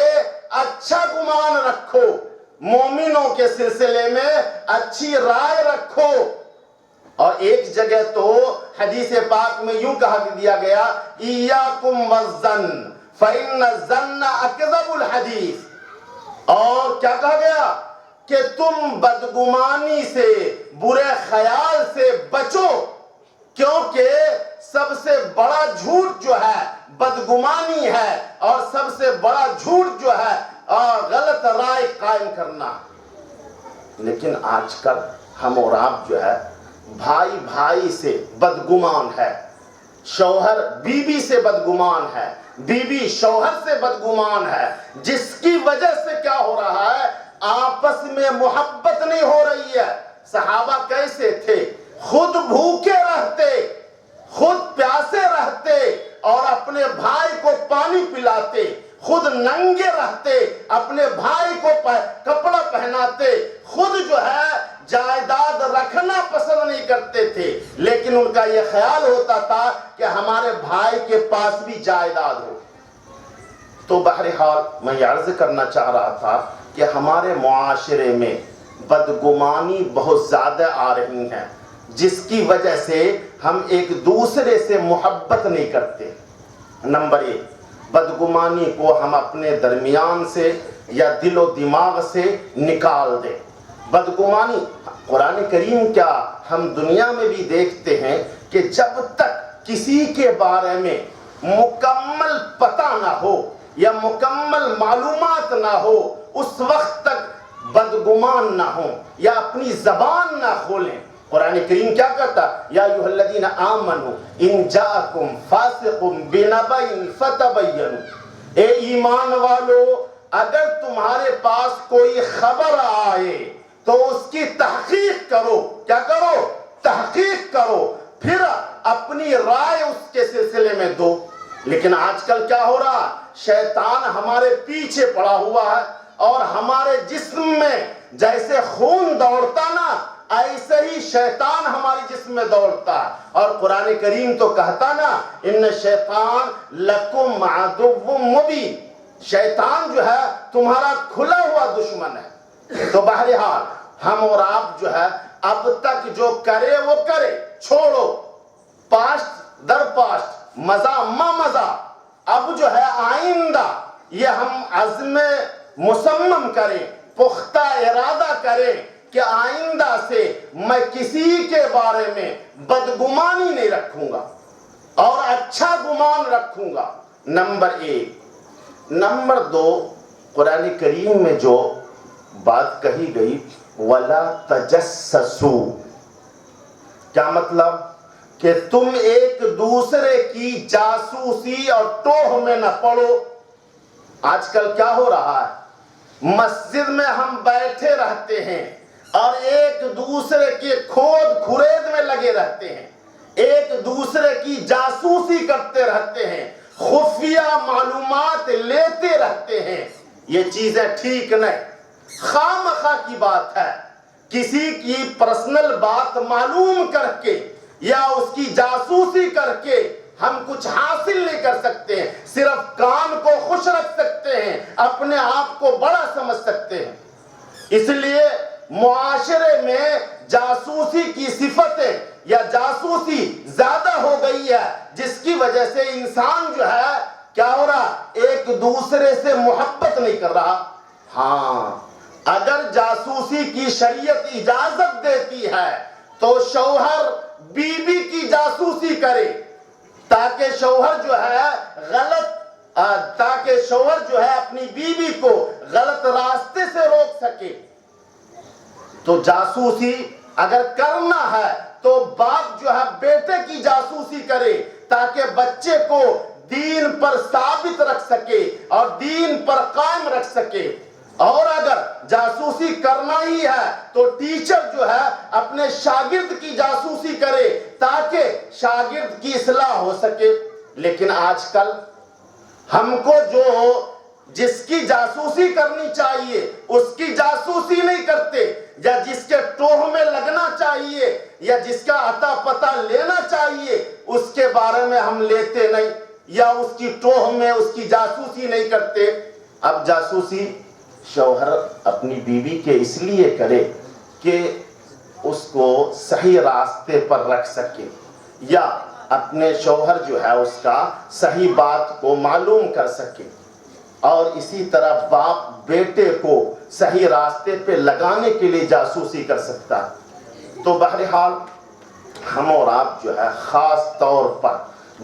اچھا گمان رکھو، مومنوں کے سلسلے میں اچھی رائے رکھو۔ اور ایک جگہ تو حدیث پاک میں یوں کہا دیا گیا ایاکم والظن فإن الظن اکذب الحدیث، اور کیا کہا گیا کہ تم بدگمانی سے، برے خیال سے بچو، کیونکہ سب سے بڑا جھوٹ جو ہے بدگمانی ہے، اور سب سے بڑا جھوٹ جو ہے غلط رائے قائم کرنا۔ لیکن آج کل ہم اور آپ جو ہے بھائی بھائی سے بدگمان ہے، شوہر بیوی سے بدگمان ہے، بیوی شوہر سے بدگمان ہے، جس کی وجہ سے کیا ہو رہا ہے؟ آپس میں محبت نہیں ہو رہی ہے۔ صحابہ کیسے تھے؟ خود بھوکے رہتے، خود پیاسے رہتے اور اپنے بھائی کو پانی پلاتے، خود ننگے رہتے، اپنے بھائی کو کپڑا پہناتے، خود جو ہے جائیداد رکھنا پسند نہیں کرتے تھے، لیکن ان کا یہ خیال ہوتا تھا کہ ہمارے بھائی کے پاس بھی جائیداد ہو۔ تو بہرحال میں یہ عرض کرنا چاہ رہا تھا کہ ہمارے معاشرے میں بدگمانی بہت زیادہ آ رہی ہیں، جس کی وجہ سے ہم ایک دوسرے سے محبت نہیں کرتے۔ نمبر ایک، بدگمانی کو ہم اپنے درمیان سے یا دل و دماغ سے نکال دیں۔ بدگمانی قرآن کریم کیا ہم دنیا میں بھی دیکھتے ہیں کہ جب تک کسی کے بارے میں مکمل پتہ نہ ہو یا مکمل معلومات نہ ہو، اس وقت تک بدگمان نہ ہوں یا اپنی زبان نہ کھولیں۔ قرآن کریم کیا کہتا؟ یا ایھا الذین آمنوا ان جاءکم فاسق بنبأ فتبینوا، اے ایمان والو اگر تمہارے پاس کوئی خبر آئے تو اس کی تحقیق کرو۔ کیا کرو؟ تحقیق کرو، پھر اپنی رائے اس کے سلسلے میں دو۔ لیکن آج کل کیا ہو رہا؟ شیطان ہمارے پیچھے پڑا ہوا ہے اور ہمارے جسم میں جیسے خون دوڑتا نا، ایسے ہی شیطان ہمارے جسم میں دوڑتا ہے۔ اور قرآن کریم تو کہتا نا ان شیطان لکم عدو مبین، شیطان جو ہے تمہارا کھلا ہوا دشمن ہے۔ تو بہرحال ہم اور آپ جو ہے اب تک جو کرے وہ کرے، چھوڑو، پاسٹ در پاسٹ، مزہ ما مزہ، اب جو ہے آئندہ یہ ہم عزم مصمم کریں، پختہ ارادہ کریں کہ آئندہ سے میں کسی کے بارے میں بدگمانی نہیں رکھوں گا اور اچھا گمان رکھوں گا۔ نمبر 1۔ نمبر 2، قرآن کریم میں جو بات کہی گئی وَلَا تَجَسَّسُوا، کیا مطلب؟ کہ تم ایک دوسرے کی جاسوسی اور ٹوہ میں نہ پڑو۔ آج کل کیا ہو رہا ہے، مسجد میں ہم بیٹھے رہتے ہیں اور ایک دوسرے کے کھود کھرید میں لگے رہتے ہیں، ایک دوسرے کی جاسوسی کرتے رہتے ہیں، خفیہ معلومات لیتے رہتے ہیں۔ یہ چیزیں ٹھیک نہیں، خواہ مخواہ کی بات ہے۔ کسی کی پرسنل بات معلوم کر کے یا اس کی جاسوسی کر کے ہم کچھ حاصل نہیں کر سکتے ہیں، صرف کام کو خوش رکھ سکتے ہیں، اپنے آپ کو بڑا سمجھ سکتے ہیں۔ اس لیے معاشرے میں جاسوسی کی صفتیں یا جاسوسی زیادہ ہو گئی ہے، جس کی وجہ سے انسان جو ہے کیا ہو رہا، ایک دوسرے سے محبت نہیں کر رہا۔ ہاں، اگر جاسوسی کی شریعت اجازت دیتی ہے تو شوہر بیوی کی جاسوسی کرے، تاکہ شوہر جو ہے اپنی بیوی کو غلط راستے سے روک سکے۔ تو جاسوسی اگر کرنا ہے تو باپ جو ہے بیٹے کی جاسوسی کرے، تاکہ بچے کو دین پر ثابت رکھ سکے اور دین پر قائم رکھ سکے۔ اور اگر جاسوسی کرنا ہی ہے تو ٹیچر جو ہے اپنے شاگرد کی جاسوسی کرے، تاکہ شاگرد کی اصلاح ہو سکے۔ لیکن آج کل ہم کو جس کی جاسوسی کرنی چاہیے اس کی جاسوسی نہیں کرتے، یا جس کے ٹوہ میں لگنا چاہیے یا جس کا عطا پتہ لینا چاہیے اس کے بارے میں ہم لیتے نہیں، یا اس کی ٹوہ میں اس کی جاسوسی نہیں کرتے۔ اب جاسوسی شوہر اپنی بیوی کے اس لیے کرے کہ اس کو صحیح راستے پر رکھ سکے، یا اپنے شوہر جو ہے اس کا صحیح بات کو معلوم کر سکے، اور اسی طرح باپ بیٹے کو صحیح راستے پہ لگانے کے لیے جاسوسی کر سکتا ہے۔ تو بہرحال ہم اور آپ جو ہے خاص طور پر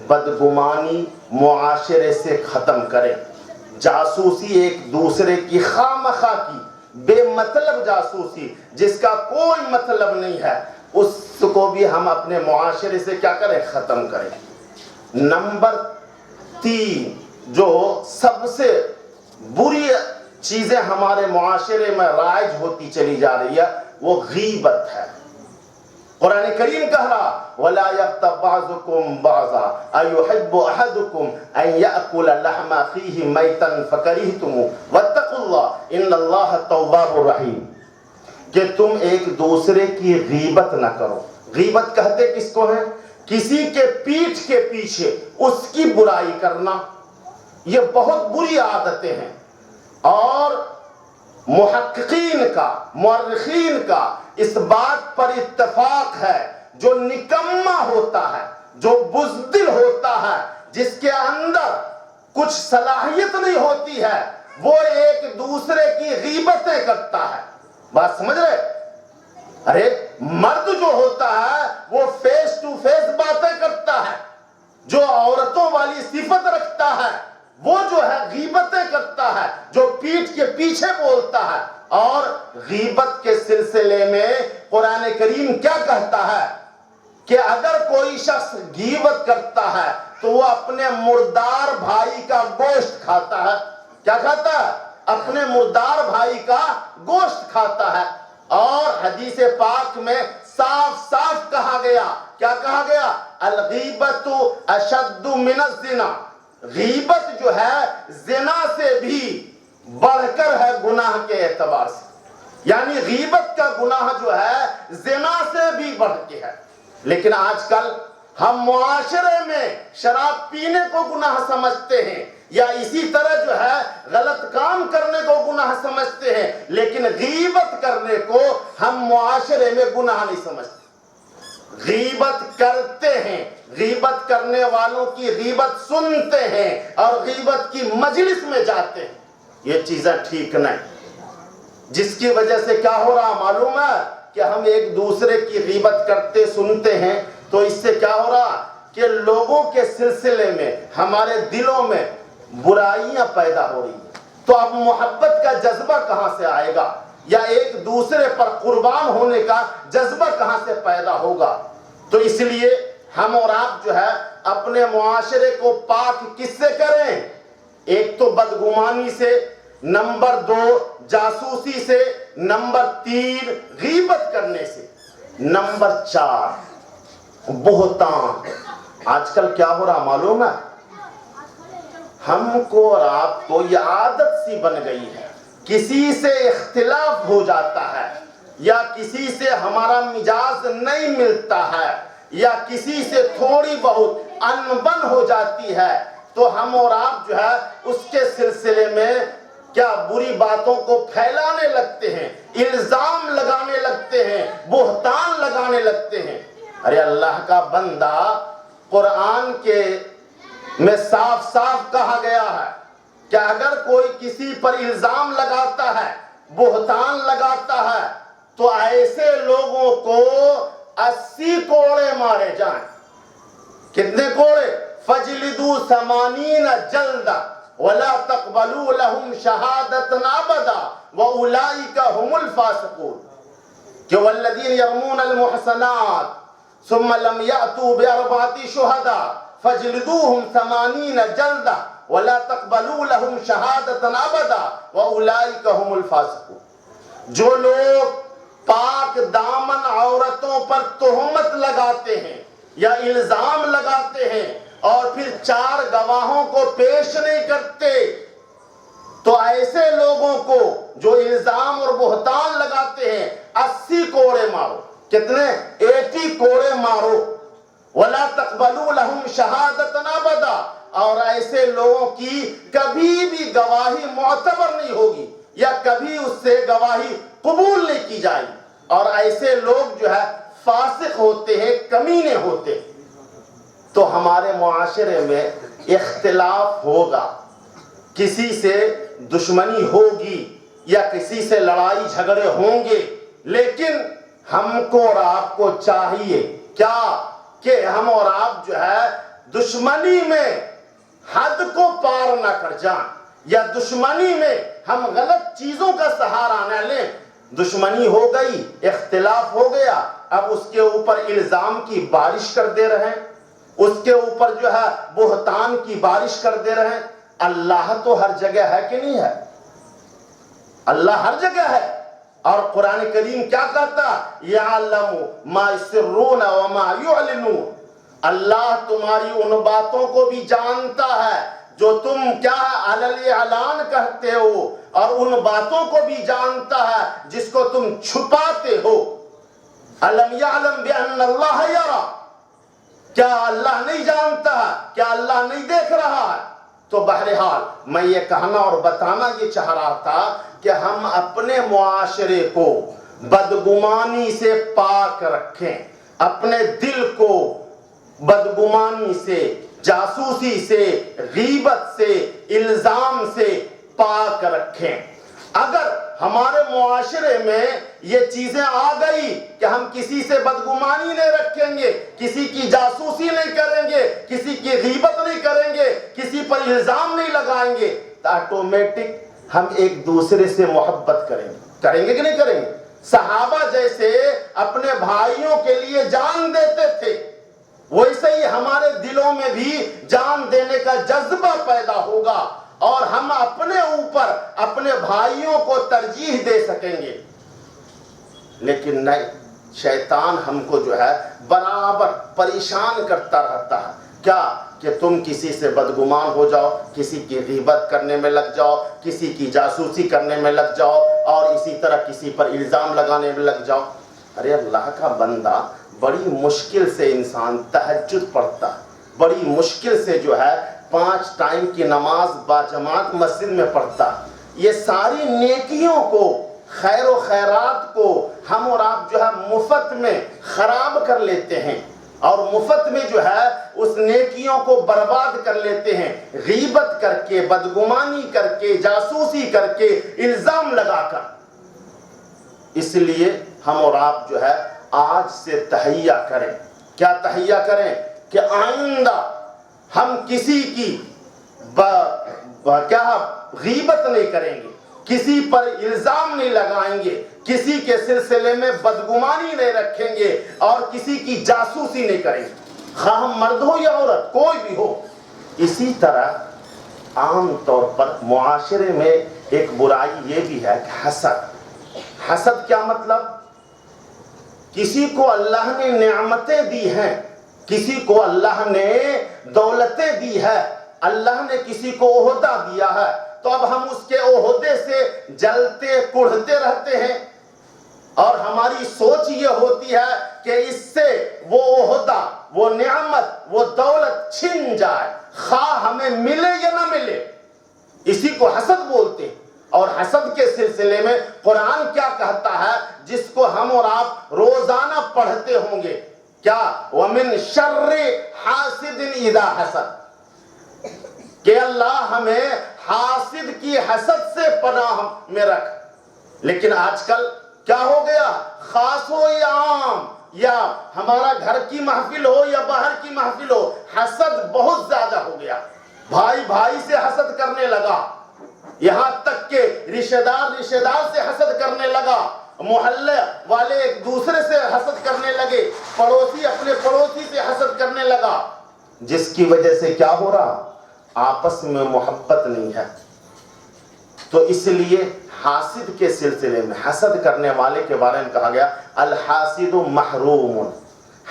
بدگمانی معاشرے سے ختم کریں۔ جاسوسی ایک دوسرے کی خواہ مخواہ کی بے مطلب جاسوسی جس کا کوئی مطلب نہیں ہے، اس کو بھی ہم اپنے معاشرے سے کیا کریں، ختم کریں۔ نمبر 3، جو سب سے بری چیزیں ہمارے معاشرے میں رائج ہوتی چلی جا رہی ہے وہ غیبت ہے۔ قرآن کریم کہہ رہا وَلَا يَغْتَبْ بَعْضُكُمْ بَعْضًا أَيُحِبُّ أَحَدُكُمْ أَن يَأْكُلَ لَحْمَ أَخِيهِ مَيْتًا فَكَرِهْتُمُوهُ وَاتَّقُوا اللَّهَ إِنَّ اللَّهَ تَوَّابٌ رَحِيمٌ، کہ تم ایک دوسرے کی غیبت نہ کرو۔ غیبت کہتے کس کو ہیں؟ کسی کے پیٹھ کے پیچھے اس کی برائی کرنا، یہ بہت بری عادتیں ہیں، اور محققین کا، مورخین کا اس بات پر اتفاق ہے جو نکما ہوتا ہے، جو بزدل ہوتا ہے، جس کے اندر کچھ صلاحیت نہیں ہوتی ہے، وہ ایک دوسرے کی غیبتیں کرتا ہے۔ بات سمجھ رہے؟ ارے مرد جو ہوتا ہے وہ فیس ٹو فیس باتیں کرتا ہے، جو عورتوں والی صفت رکھتا ہے وہ جو ہے غیبتیں کرتا ہے، جو پیٹھ کے پیچھے بولتا ہے۔ اور غیبت کے سلسلے میں قرآن کریم کیا کہتا ہے کہ اگر کوئی شخص غیبت کرتا ہے تو وہ اپنے مردار بھائی کا گوشت کھاتا ہے۔ کیا کھاتا ہے؟ اپنے مردار بھائی کا گوشت کھاتا ہے۔ اور حدیث پاک میں صاف صاف کہا گیا، کیا کہا گیا؟ الغیبت اشد من الزنا، غیبت جو ہے زنا سے بھی بڑھ کر ہے گناہ کے اعتبار سے، یعنی غیبت کا گناہ جو ہے زنا سے بھی بڑھ کے ہے۔ لیکن آج کل ہم معاشرے میں شراب پینے کو گناہ سمجھتے ہیں، یا اسی طرح جو ہے غلط کام کرنے کو گناہ سمجھتے ہیں، لیکن غیبت کرنے کو ہم معاشرے میں گناہ نہیں سمجھتے۔ غیبت کرتے ہیں، غیبت کرنے والوں کی غیبت سنتے ہیں اور غیبت کی مجلس میں جاتے ہیں، یہ چیزیں ٹھیک نہیں۔ جس کی وجہ سے کیا ہو رہا معلوم ہے کہ ہم ایک دوسرے کی غیبت کرتے سنتے ہیں، تو اس سے کیا ہو رہا کہ لوگوں کے سلسلے میں ہمارے دلوں میں برائیاں پیدا ہو رہی ہیں، تو اب محبت کا جذبہ کہاں سے آئے گا، یا ایک دوسرے پر قربان ہونے کا جذبہ کہاں سے پیدا ہوگا؟ تو اس لیے ہم اور آپ جو ہے اپنے معاشرے کو پاک کس سے کریں؟ ایک تو بدگمانی سے، نمبر 2 جاسوسی سے، نمبر 3 غیبت کرنے سے، نمبر 4 بہتان۔ آج کل کیا ہو رہا معلوم ہے؟ ہم کو اور آپ کو یہ عادت سی بن گئی ہے، کسی سے اختلاف ہو جاتا ہے یا کسی سے ہمارا مزاج نہیں ملتا ہے یا کسی سے تھوڑی بہت انبن ہو جاتی ہے، تو ہم اور آپ جو ہے اس کے سلسلے میں کیا بری باتوں کو پھیلانے لگتے ہیں، الزام لگانے لگتے ہیں، بہتان لگانے لگتے ہیں۔ ارے اللہ کا بندہ، قرآن کے میں صاف صاف کہا گیا ہے کہ اگر کوئی کسی پر الزام لگاتا ہے، بہتان لگاتا ہے، تو ایسے لوگوں کو 80 کوڑے مارے جائیں۔ کتنے کوڑے؟ فَجْلِدُوا 80 جلدہ وَلَا تَقْبَلُوا لَهُمْ شَهَادَةً أَبَدًا وَأُولَئِكَ هُمُ الْفَاسِقُونَ کہ وَالَّذِينَ يَرْمُونَ الْمُحْصَنَاتِ ثُمَّ لَمْ يَأْتُوا بِأَرْبَعَةِ شُهَدَاءَ فَاجْلِدُوهُمْ 80 جلدہ وَلَا تَقْبَلُوا لَهُمْ شَهَادَةً أَبَدًا وَأُولَئِكَ هُمُ الْفَاسِقُونَ۔ جو لوگ پاک دامن عورتوں پر تہمت لگاتے ہیں یا الزام لگاتے ہیں اور پھر 4 گواہوں کو پیش نہیں کرتے، تو ایسے لوگوں کو جو الزام اور بہتان لگاتے ہیں 80 کوڑے مارو۔ کتنے؟ 80 کوڑے مارو۔ وَلَا تَقْبَلُوا لَهُمْ شَهَادَةً أَبَدًا، اور ایسے لوگوں کی کبھی بھی گواہی معتبر نہیں ہوگی یا کبھی اس سے گواہی قبول نہیں کی جائے گی، اور ایسے لوگ جو ہے فاسق ہوتے ہیں، کمینے ہوتے ہیں۔ تو ہمارے معاشرے میں اختلاف ہوگا، کسی سے دشمنی ہوگی یا کسی سے لڑائی جھگڑے ہوں گے، لیکن ہم کو اور آپ کو چاہیے کیا کہ ہم اور آپ جو ہے دشمنی میں حد کو پار نہ کر جائیں، یا دشمنی میں ہم غلط چیزوں کا سہارا نہ لیں۔ دشمنی ہو گئی، اختلاف ہو گیا، اب اس کے اوپر الزام کی بارش کر دے رہے ہیں، اس کے اوپر جو ہے بہتان کی بارش کر دے رہے ہیں۔ اللہ تو ہر جگہ ہے کہ نہیں ہے؟ اللہ ہر جگہ ہے، اور قرآن کریم کیا کہتا؟ یعلم ما یسرون وما یعلنون۔ اللہ تمہاری ان باتوں کو بھی جانتا ہے جو تم کیا علی اعلان کہتے ہو، اور ان باتوں کو بھی جانتا ہے جس کو تم چھپاتے ہو۔ الم یعلم بان اللہ یرا، کیا اللہ نہیں جانتا ہے؟ کیا اللہ نہیں دیکھ رہا ہے؟ تو بہرحال میں یہ کہنا اور بتانا یہ چاہ رہا تھا کہ ہم اپنے معاشرے کو بدگمانی سے پاک رکھیں، اپنے دل کو بدگمانی سے، جاسوسی سے، غیبت سے، الزام سے پاک رکھیں۔ اگر ہمارے معاشرے میں یہ چیزیں آ گئی کہ ہم کسی سے بدگمانی نہیں رکھیں گے، کسی کی جاسوسی نہیں کریں گے، کسی کی غیبت نہیں کریں گے، کسی پر الزام نہیں لگائیں گے، تو آٹومیٹک ہم ایک دوسرے سے محبت کریں گے کہ نہیں کریں گے؟ صحابہ جیسے اپنے بھائیوں کے لیے جان دیتے تھے، ویسے ہی ہمارے دلوں میں بھی جان دینے کا جذبہ پیدا ہوگا، اور ہم اپنے اوپر اپنے بھائیوں کو ترجیح دے سکیں گے۔ لیکن نہیں، شیطان ہم کو جو ہے برابر پریشان کرتا رہتا ہے، کیا کہ تم کسی سے بدگمان ہو جاؤ، کسی کی غیبت کرنے میں لگ جاؤ، کسی کی جاسوسی کرنے میں لگ جاؤ، اور اسی طرح کسی پر الزام لگانے میں لگ جاؤ۔ ارے اللہ کا بندہ، بڑی مشکل سے انسان تہجد پڑھتا ہے، بڑی مشکل سے جو ہے 5 ٹائم کی نماز باجماعت مسجد میں پڑھتا ہے۔ یہ ساری نیکیوں کو، خیر و خیرات کو ہم اور آپ جو ہے مفت میں خراب کر لیتے ہیں، اور مفت میں جو ہے اس نیکیوں کو برباد کر لیتے ہیں، غیبت کر کے، بدگمانی کر کے، جاسوسی کر کے، الزام لگا کر۔ اس لیے ہم اور آپ جو ہے آج سے تہیہ کریں۔ کیا تہیہ کریں؟ کہ آئندہ ہم کسی کی کیا غیبت نہیں کریں گے، کسی پر الزام نہیں لگائیں گے، کسی کے سلسلے میں بدگمانی نہیں رکھیں گے اور کسی کی جاسوسی نہیں کریں گے، خواہ مرد ہو یا عورت کوئی بھی ہو۔ اسی طرح عام طور پر معاشرے میں ایک برائی یہ بھی ہے کہ حسد کیا مطلب؟ کسی کو اللہ نے نعمتیں دی ہیں، کسی کو اللہ نے دولتیں دی ہے، اللہ نے کسی کو عہدہ دیا ہے، تو اب ہم اس کے عہدے سے جلتے کڑھتے رہتے ہیں اور ہماری سوچ یہ ہوتی ہے کہ اس سے وہ عہدہ، وہ نعمت، وہ دولت چھن جائے، خواہ ہمیں ملے یا نہ ملے۔ اسی کو حسد بولتے ہیں۔ اور حسد کے سلسلے میں قرآن کیا کہتا ہے، جس کو ہم اور آپ روزانہ پڑھتے ہوں گے، کیا؟ وَمِن شَرِّ حَاسِدٍ إِذَا حَسَدَ، کہ اللہ ہمیں حاسد کی حسد سے پناہ میں رکھ۔ لیکن آج کل کیا ہو گیا؟ خاص ہو یا عام، یا ہمارا گھر کی محفل ہو یا باہر کی محفل ہو، حسد بہت زیادہ ہو گیا۔ بھائی بھائی سے حسد کرنے لگا، یہاں تک کہ رشتہ دار سے حسد کرنے لگا، محلے والے ایک دوسرے سے حسد کرنے لگے، پڑوسی اپنے پڑوسی سے حسد کرنے لگا، جس کی وجہ سے کیا ہو رہا؟ آپس میں محبت نہیں ہے۔ تو اس لیے حاسد کے سلسلے میں حسد کرنے والے کے بارے میں کہا گیا الحاسد محروم،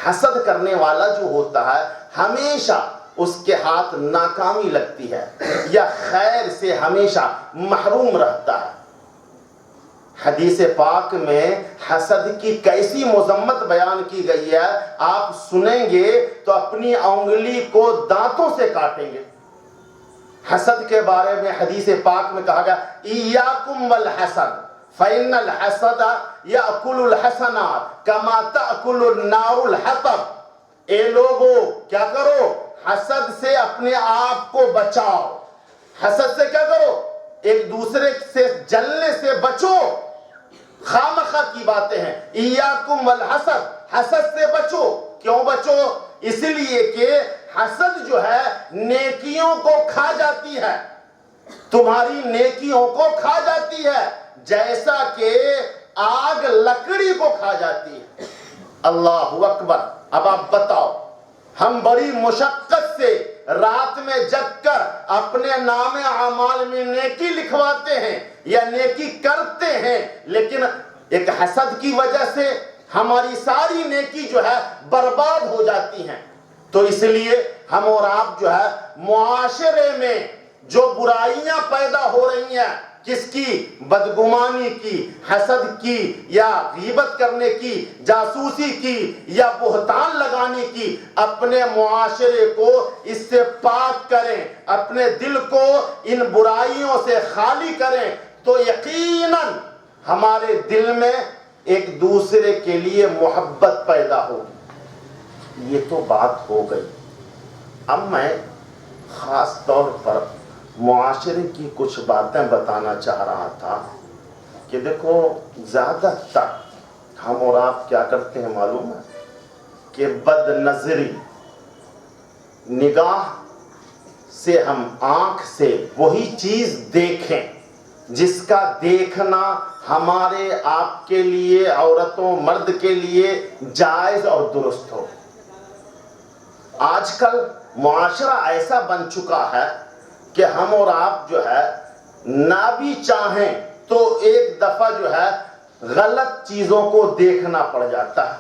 حسد کرنے والا جو ہوتا ہے ہمیشہ اس کے ہاتھ ناکامی لگتی ہے یا خیر سے ہمیشہ محروم رہتا ہے۔ حدیث پاک میں حسد کی کیسی مذمت بیان کی گئی ہے، آپ سنیں گے تو اپنی انگلی کو دانتوں سے کاٹیں گے۔ حسد کے بارے میں حدیث پاک میں کہا گیا ایاکم والحسد فإن الحسد یأکل الحسنات کما تأکل النار الحطب، اے لوگو کیا کرو؟ حسد سے اپنے آپ کو بچاؤ۔ حسد سے کیا کرو؟ ایک دوسرے سے جلنے سے بچو۔ خامخواہ کی باتیں ہیں، ایاکم والحسد، حسد سے بچو۔ کیوں بچو؟ اس لیے کہ حسد جو ہے نیکیوں کو کھا جاتی ہے، تمہاری نیکیوں کو کھا جاتی ہے، جیسا کہ آگ لکڑی کو کھا جاتی ہے۔ اللہ اکبر۔ اب آپ بتاؤ، ہم بڑی مشقت سے رات میں جگ کر اپنے نام اعمال میں نیکی لکھواتے ہیں یا نیکی کرتے ہیں، لیکن ایک حسد کی وجہ سے ہماری ساری نیکی جو ہے برباد ہو جاتی ہیں۔ تو اس لیے ہم اور آپ جو ہے معاشرے میں جو برائیاں پیدا ہو رہی ہیں، کس کی؟ بدگمانی کی، حسد کی، یا غیبت کرنے کی، جاسوسی کی، یا بہتان لگانے کی، اپنے معاشرے کو اس سے پاک کریں، اپنے دل کو ان برائیوں سے خالی کریں، تو یقیناً ہمارے دل میں ایک دوسرے کے لیے محبت پیدا ہوگی۔ یہ تو بات ہو گئی۔ اب میں خاص طور پر معاشرے کی کچھ باتیں بتانا چاہ رہا تھا کہ دیکھو، زیادہ تر ہم اور آپ کیا کرتے ہیں معلوم ہے؟ کہ بد نظری، نگاہ سے ہم آنکھ سے وہی چیز دیکھیں جس کا دیکھنا ہمارے آپ کے لیے، عورتوں مرد کے لیے جائز اور درست ہو۔ آج کل معاشرہ ایسا بن چکا ہے کہ ہم اور آپ جو ہے نہ بھی چاہیں تو ایک دفعہ جو ہے غلط چیزوں کو دیکھنا پڑ جاتا ہے۔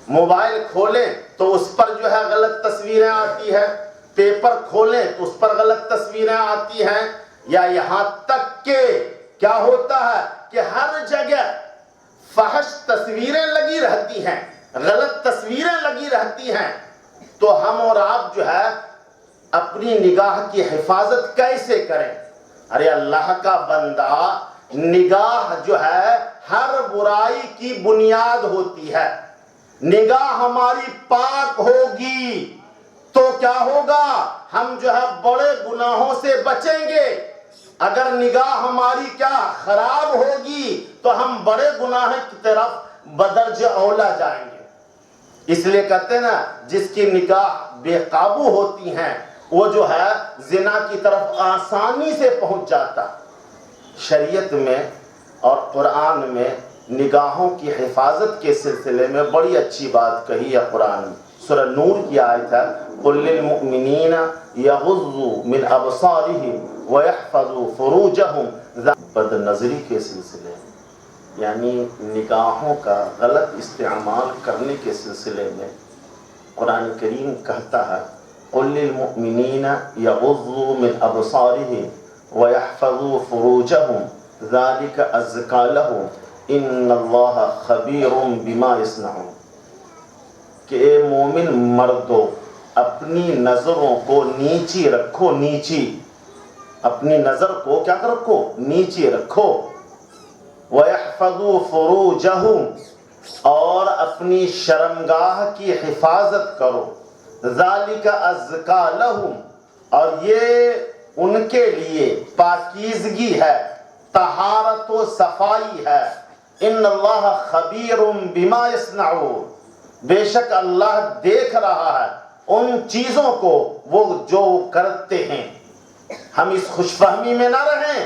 موبائل کھولیں تو اس پر جو ہے غلط تصویریں آتی ہیں، پیپر کھولیں تو اس پر غلط تصویریں آتی ہیں، یا یہاں تک کہ کیا ہوتا ہے کہ ہر جگہ فحش تصویریں لگی رہتی ہیں، غلط تصویریں لگی رہتی ہیں۔ تو ہم اور آپ جو ہے اپنی نگاہ کی حفاظت کیسے کریں؟ ارے اللہ کا بندہ، نگاہ جو ہے ہر برائی کی بنیاد ہوتی ہے۔ نگاہ ہماری پاک ہوگی تو کیا ہوگا؟ ہم جو ہے بڑے گناہوں سے بچیں گے۔ اگر نگاہ ہماری کیا خراب ہوگی تو ہم بڑے گناہ کی طرف بدرجہ اولا جائیں گے۔ اس لیے کہتے ہیں نا جس کی نگاہ بے قابو ہوتی ہیں وہ جو ہے زنا کی طرف آسانی سے پہنچ جاتا. شریعت میں اور قرآن میں نگاہوں کی حفاظت کے سلسلے میں بڑی اچھی بات کہی ہے قرآن میں. سورہ نور کی آیت ہے قُلْ لِلْمُؤْمِنِينَ يَغُضُّوا مِنْ أَبْصَارِهِمْ وَيَحْفَظُوا فُرُوجَهُمْ. بد نظری کے سلسلے یعنی نگاہوں کا غلط استعمال کرنے کے سلسلے میں قرآن کریم کہتا ہے قُلْ لِلْمُؤْمِنِينَ يَغُضُّوا مِنْ أَبْصَارِهِمْ وَيَحْفَظُوا فُرُوجَهُمْ ذَلِكَ أَزْكَىٰ لَهُمْ إِنَّ اللَّهَ خَبِيرٌ بِمَا يَصْنَعُونَ. کہ اے مومن مردو اپنی نظروں کو نیچی رکھو. نیچی اپنی نظر کو کیا رکھو؟ نیچی رکھو. وَيَحْفَظُوا فُرُوجَهُمْ اور اپنی شرمگاہ کی حفاظت کرو. ذَلِكَ أَزْكَىٰ لَهُمْ اور یہ ان کے لیے پاکیزگی ہے، طہارت و صفائی ہے. إِنَّ اللَّهَ خَبِيرٌ بِمَا يَصْنَعُونَ بے شک اللہ دیکھ رہا ہے ان چیزوں کو وہ جو کرتے ہیں. ہم اس خوش فہمی میں نہ رہیں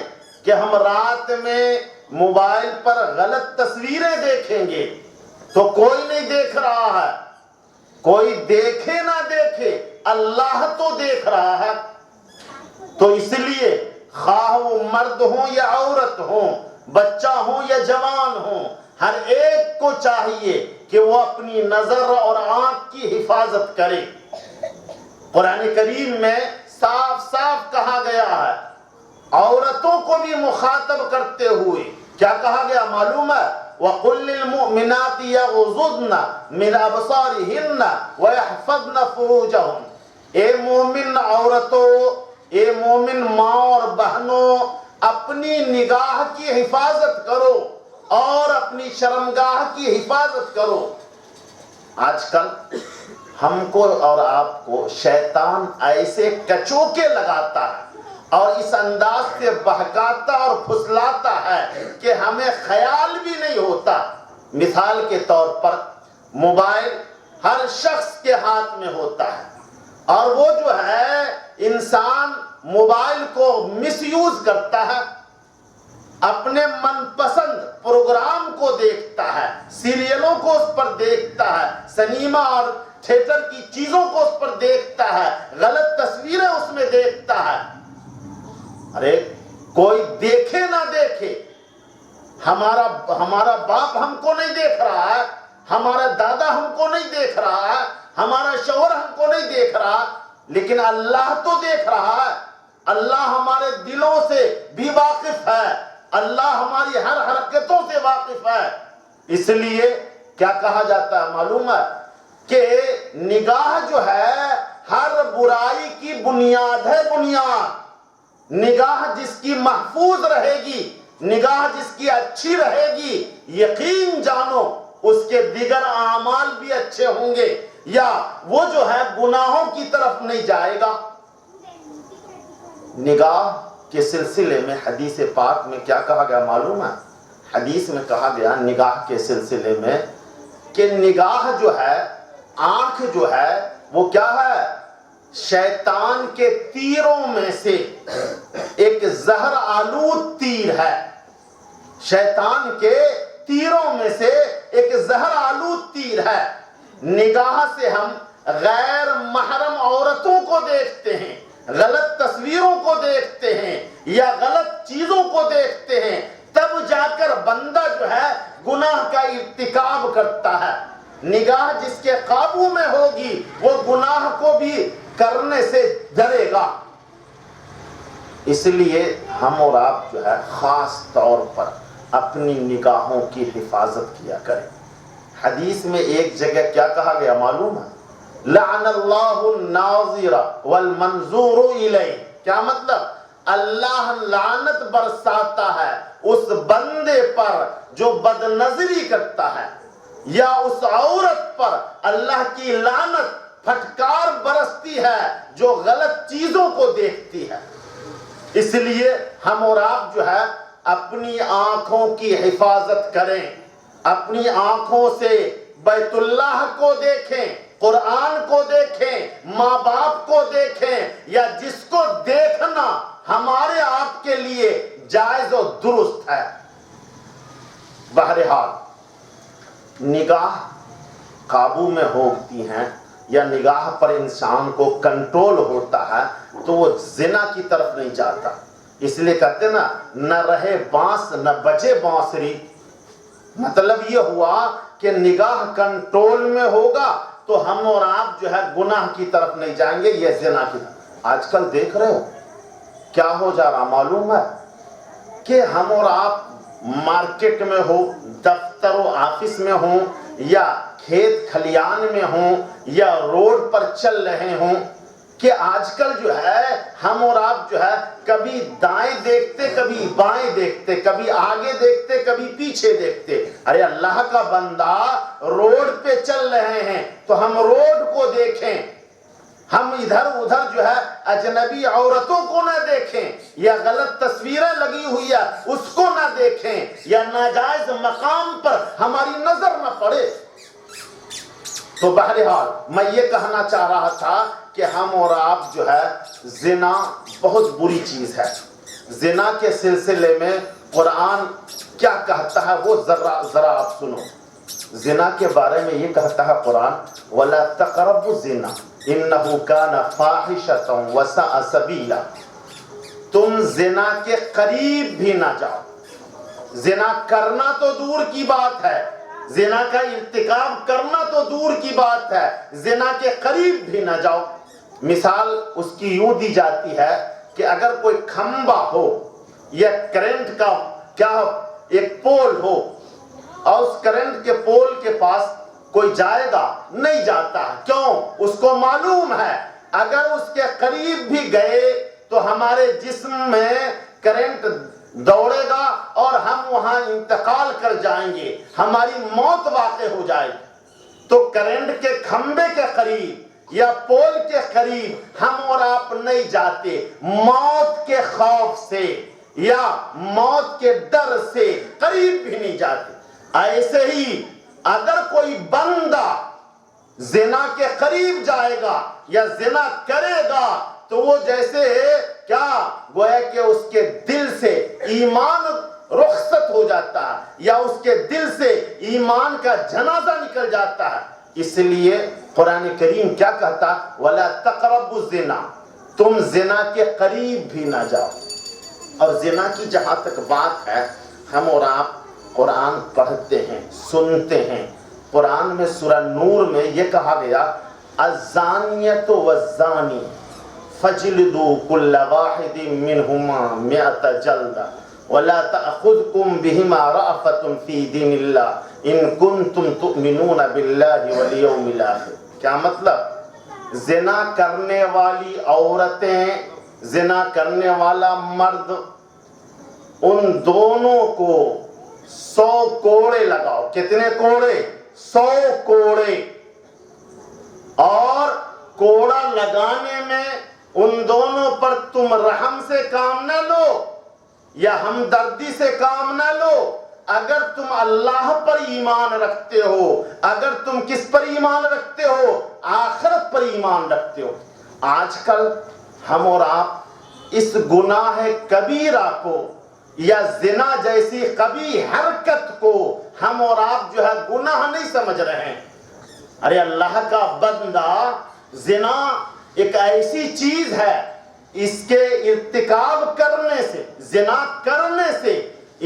کہ ہم رات میں موبائل پر غلط تصویریں دیکھیں گے تو کوئی نہیں دیکھ رہا ہے. کوئی دیکھے نہ دیکھے اللہ تو دیکھ رہا ہے. تو اس لیے خواہ وہ مرد ہوں یا عورت ہوں، بچہ ہوں یا جوان ہوں، ہر ایک کو چاہیے کہ وہ اپنی نظر اور آنکھ کی حفاظت کرے. قرآن کریم میں صاف صاف کہا گیا ہے، عورتوں کو بھی مخاطب کرتے ہوئے کیا کہا گیا معلوم ہے؟ وَقُلْ لِلْمُؤْمِنَاتِ يَغْضُضْنَ مِنْ أَبْصَارِهِنَّ وَيَحْفَظْنَ فُرُوجَهُنَّ. اے مومن عورتوں، اے مومن ماں اور بہنوں، اپنی نگاہ کی حفاظت کرو اور اپنی شرمگاہ کی حفاظت کرو. آج کل ہم کو اور آپ کو شیطان ایسے کچوکے لگاتا ہے اور اس انداز سے بہکاتا اور پھسلاتا ہے کہ ہمیں خیال بھی نہیں ہوتا. مثال کے طور پر موبائل ہر شخص کے ہاتھ میں ہوتا ہے اور وہ جو ہے انسان موبائل کو مس یوز کرتا ہے، اپنے من پسند پروگرام کو دیکھتا ہے، سیریلوں کو اس پر دیکھتا ہے، سنیما اور تھیٹر کی چیزوں کو اس پر دیکھتا ہے، غلط تصویریں اس میں دیکھتا ہے. ارے کوئی دیکھے نہ دیکھے، ہمارا باپ ہم کو نہیں دیکھ رہا ہے، ہمارا دادا ہم کو نہیں دیکھ رہا ہے، ہمارا شوہر ہم کو نہیں دیکھ رہا، لیکن اللہ تو دیکھ رہا ہے. اللہ ہمارے دلوں سے بھی واقف ہے، اللہ ہماری ہر حرکتوں سے واقف ہے. اس لیے کیا کہا جاتا ہے معلوم ہے کہ نگاہ جو ہے ہر برائی کی بنیاد ہے. بنیاد نگاہ جس کی محفوظ رہے گی، نگاہ جس کی اچھی رہے گی، یقین جانو اس کے دیگر اعمال بھی اچھے ہوں گے یا وہ جو ہے گناہوں کی طرف نہیں جائے گا. نگاہ کے سلسلے میں حدیث پاک میں کیا کہا گیا معلوم ہے؟ حدیث میں کہا گیا نگاہ کے سلسلے میں کہ نگاہ جو ہے، آنکھ جو ہے وہ کیا ہے؟ شیطان کے تیروں میں سے ایک زہر آلود تیر ہے. شیطان کے تیروں میں سے ایک زہر آلود تیر ہے. نگاہ سے ہم غیر محرم عورتوں کو دیکھتے ہیں، غلط تصویروں کو دیکھتے ہیں یا غلط چیزوں کو دیکھتے ہیں، تب جا کر بندہ جو ہے گناہ کا ارتکاب کرتا ہے. نگاہ جس کے قابو میں ہوگی وہ گناہ کو بھی کرنے سے ڈرے گا. اس لیے ہم اور آپ جو ہے خاص طور پر اپنی نگاہوں کی حفاظت کیا کریں. حدیث میں ایک جگہ کیا کہا گیا معلوم ہے؟ لعن اللہ الناظر والمنظور الیہ. کیا مطلب؟ اللہ لعنت برساتا ہے اس بندے پر جو بد نظری کرتا ہے، یا اس عورت پر اللہ کی لعنت پھٹکار برستی ہے جو غلط چیزوں کو دیکھتی ہے. اس لیے ہم اور آپ جو ہے اپنی آنکھوں کی حفاظت کریں، اپنی آنکھوں سے بیت اللہ کو دیکھیں، قرآن کو دیکھیں، ماں باپ کو دیکھیں، یا جس کو دیکھنا ہمارے آپ کے لیے جائز و درست ہے۔ بہرحال نگاہ قابو میں ہوتی ہیں یا نگاہ پر انسان کو کنٹرول ہوتا ہے تو وہ زنا کی طرف نہیں جاتا۔ اس لیے کہتے نا، نہ رہے بانس نہ بجے بانسری۔ مطلب یہ ہوا کہ نگاہ کنٹرول میں ہوگا تو ہم اور آپ جو ہے گناہ کی طرف نہیں جائیں گے، یہ زنا کی طرف۔ آج کل دیکھ رہے ہو کیا ہو جا رہا معلوم ہے کہ ہم اور آپ مارکیٹ میں ہو، دفتر و آفس میں ہوں، یا کھیت کھلیان میں ہوں، یا روڈ پر چل رہے ہوں، کہ آج کل جو ہے ہم اور آپ جو ہے کبھی دائیں دیکھتے کبھی بائیں دیکھتے، کبھی آگے دیکھتے کبھی پیچھے دیکھتے۔ ارے اللہ کا بندہ، روڈ پہ چل رہے ہیں تو ہم روڈ کو دیکھیں، ہم ادھر ادھر جو ہے اجنبی عورتوں کو نہ دیکھیں، یا غلط تصویریں لگی ہوئی ہے اس کو نہ دیکھیں، یا ناجائز مقام پر ہماری نظر نہ پڑے۔ تو بہرحال میں یہ کہنا چاہ رہا تھا کہ ہم اور آپ جو ہے زنا بہت بری چیز ہے۔ زنا کے سلسلے میں قرآن کیا کہتا ہے وہ ذرا آپ سنو۔ زنا کے بارے میں یہ کہتا ہے قرآن، وَلَا تَقْرَبُوا الزِّنَا إِنَّهُ كَانَ فَاحِشَةً وَسَاءَ سَبِيلًا۔ تم زنا کے قریب بھی نہ جاؤ۔ زنا کرنا تو دور کی بات ہے، زنا کا ارتکاب کرنا تو دور کی بات ہے، زنا کے قریب بھی نہ جاؤ۔ مثال اس کی یوں دی جاتی ہے کہ اگر کوئی کھمبا ہو یا کرنٹ کا کیا ایک پول ہو، اور اس کرنٹ کے پول کے پاس کوئی جائے گا نہیں جاتا ہے، کیوں؟ اس کو معلوم ہے اگر اس کے قریب بھی گئے تو ہمارے جسم میں کرنٹ دوڑے گا اور ہم وہاں انتقال کر جائیں گے، ہماری موت واقع ہو جائے گی۔ تو کرنٹ کے کھمبے کے قریب یا پول کے قریب ہم اور آپ نہیں جاتے، موت کے خوف سے یا موت کے ڈر سے قریب بھی نہیں جاتے۔ ایسے ہی اگر کوئی بندہ زنا کے قریب جائے گا یا زنا کرے گا تو وہ جیسے کیا گویا کہ اس کے دل سے ایمان رخصت ہو جاتا ہے، یا اس کے دل سے ایمان کا جنازہ نکل جاتا ہے۔ اس لیے قرآن کریم کیا کہتا، وَلَا تَقْرَبُوا الزِّنَا، تم زنا کے قریب بھی نہ جاؤ۔ اور زنا کی جہاں تک بات ہے، ہم اور آپ قرآن پڑھتے ہیں، سنتے ہیں۔ قرآن میں سورہ نور میں یہ کہا گیا، الزانیۃ والزانی فجلدوا کل واحد منہما مئۃ جلدہ ولا تأخذکم بہما رأفۃ فی دین اللہ ان کنتم تؤمنون باللہ والیوم الآخر۔ کیا مطلب؟ زنا کرنے والی عورتیں، زنا کرنے والا مرد، ان دونوں کو 100 کوڑے لگاؤ۔ کتنے کوڑے؟ 100 کوڑے۔ اور کوڑا لگانے میں ان دونوں پر تم رحم سے کام نہ لو یا ہمدردی سے کام نہ لو۔ اگر تم اللہ پر ایمان رکھتے ہو، اگر تم کس پر ایمان رکھتے ہو؟ آخرت پر ایمان رکھتے ہو۔ آج کل ہم اور آپ اس گناہ کبیرہ کو یا زنا جیسی قبیح حرکت کو ہم اور آپ جو ہے گناہ نہیں سمجھ رہے ہیں۔ ارے اللہ کا بندہ، زنا ایک ایسی چیز ہے، اس کے ارتکاب کرنے سے، زنا کرنے سے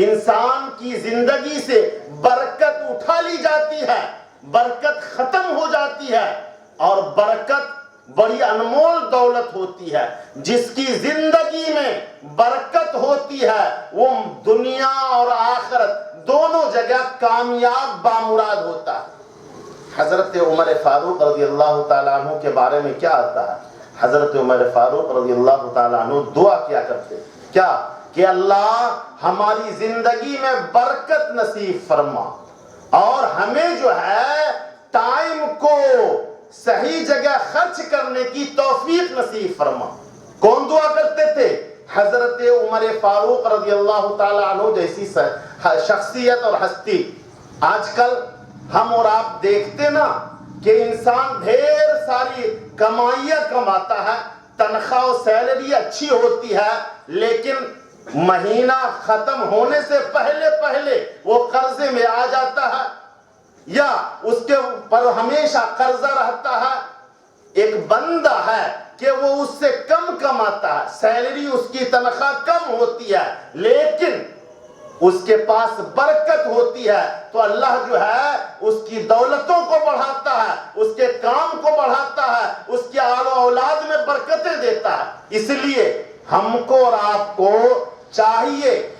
انسان کی زندگی سے برکت اٹھا لی جاتی ہے، برکت ختم ہو جاتی ہے، اور برکت بڑی انمول دولت ہوتی ہے۔ جس کی زندگی میں برکت ہوتی ہے وہ دنیا اور آخرت دونوں جگہ کامیاب بامراد ہوتا ہے۔ حضرت عمر فاروق رضی اللہ تعالیٰ عنہ کے بارے میں کیا آتا ہے؟ حضرت عمر فاروق رضی اللہ تعالیٰ عنہ دعا کیا کرتے، کیا کہ اللہ ہماری زندگی میں برکت نصیب فرما اور ہمیں جو ہے ٹائم کو صحیح جگہ خرچ کرنے کی توفیق نصیب فرما۔ کون دعا کرتے تھے؟ حضرت عمر فاروق رضی اللہ تعالیٰ عنہ جیسی شخصیت اور ہستی۔ آج کل ہم اور آپ دیکھتے نا کہ انسان ڈھیر ساری کمائیاں کماتا ہے، تنخواہ و سیلری اچھی ہوتی ہے، لیکن مہینہ ختم ہونے سے پہلے پہلے وہ قرضے میں آ جاتا ہے یا اس کے پر ہمیشہ قرضہ رہتا ہے۔ ایک بندہ ہے کہ وہ اس سے کم کماتا ہے، سیلری اس کی تنخواہ کم ہوتی ہے، لیکن اس کے پاس برکت ہوتی ہے، تو اللہ جو ہے اس کی دولتوں کو بڑھاتا ہے، اس کے کام کو بڑھاتا ہے، اس کی آل و اولاد میں برکتیں دیتا ہے۔ اس لیے ہم کو اور آپ کو چاہیے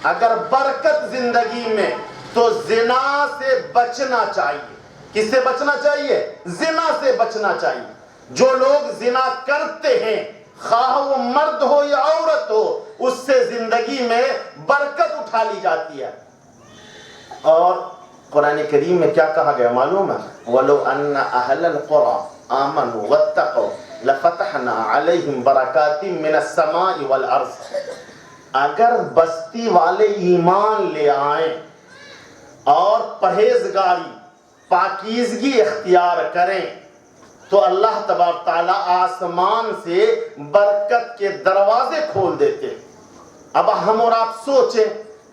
اگر برکت زندگی میں تو زنا سے بچنا چاہیے۔ کس سے بچنا چاہیے؟ زنا سے بچنا چاہیے۔ جو لوگ زنا کرتے ہیں، خواہ وہ مرد ہو یا عورت ہو، اس سے زندگی میں برکت اٹھا لی جاتی ہے۔ اور قرآن کریم میں کیا کہا گیا معلوم ہے؟ وَلَوْ أَنَّ أَهْلَ الْقُرَىٰ آمَنُوا وَاتَّقَوْا لَفَتَحْنَا عَلَيْهِمْ بَرَكَاتٍ مِّنَ السَّمَاءِ وَالْأَرْضِ۔ اگر بستی والے ایمان لے آئیں اور پرہیزگاری پاکیزگی اختیار کریں تو اللہ تبارک تعالیٰ آسمان سے برکت کے دروازے کھول دیتے۔ اب ہم اور آپ سوچیں،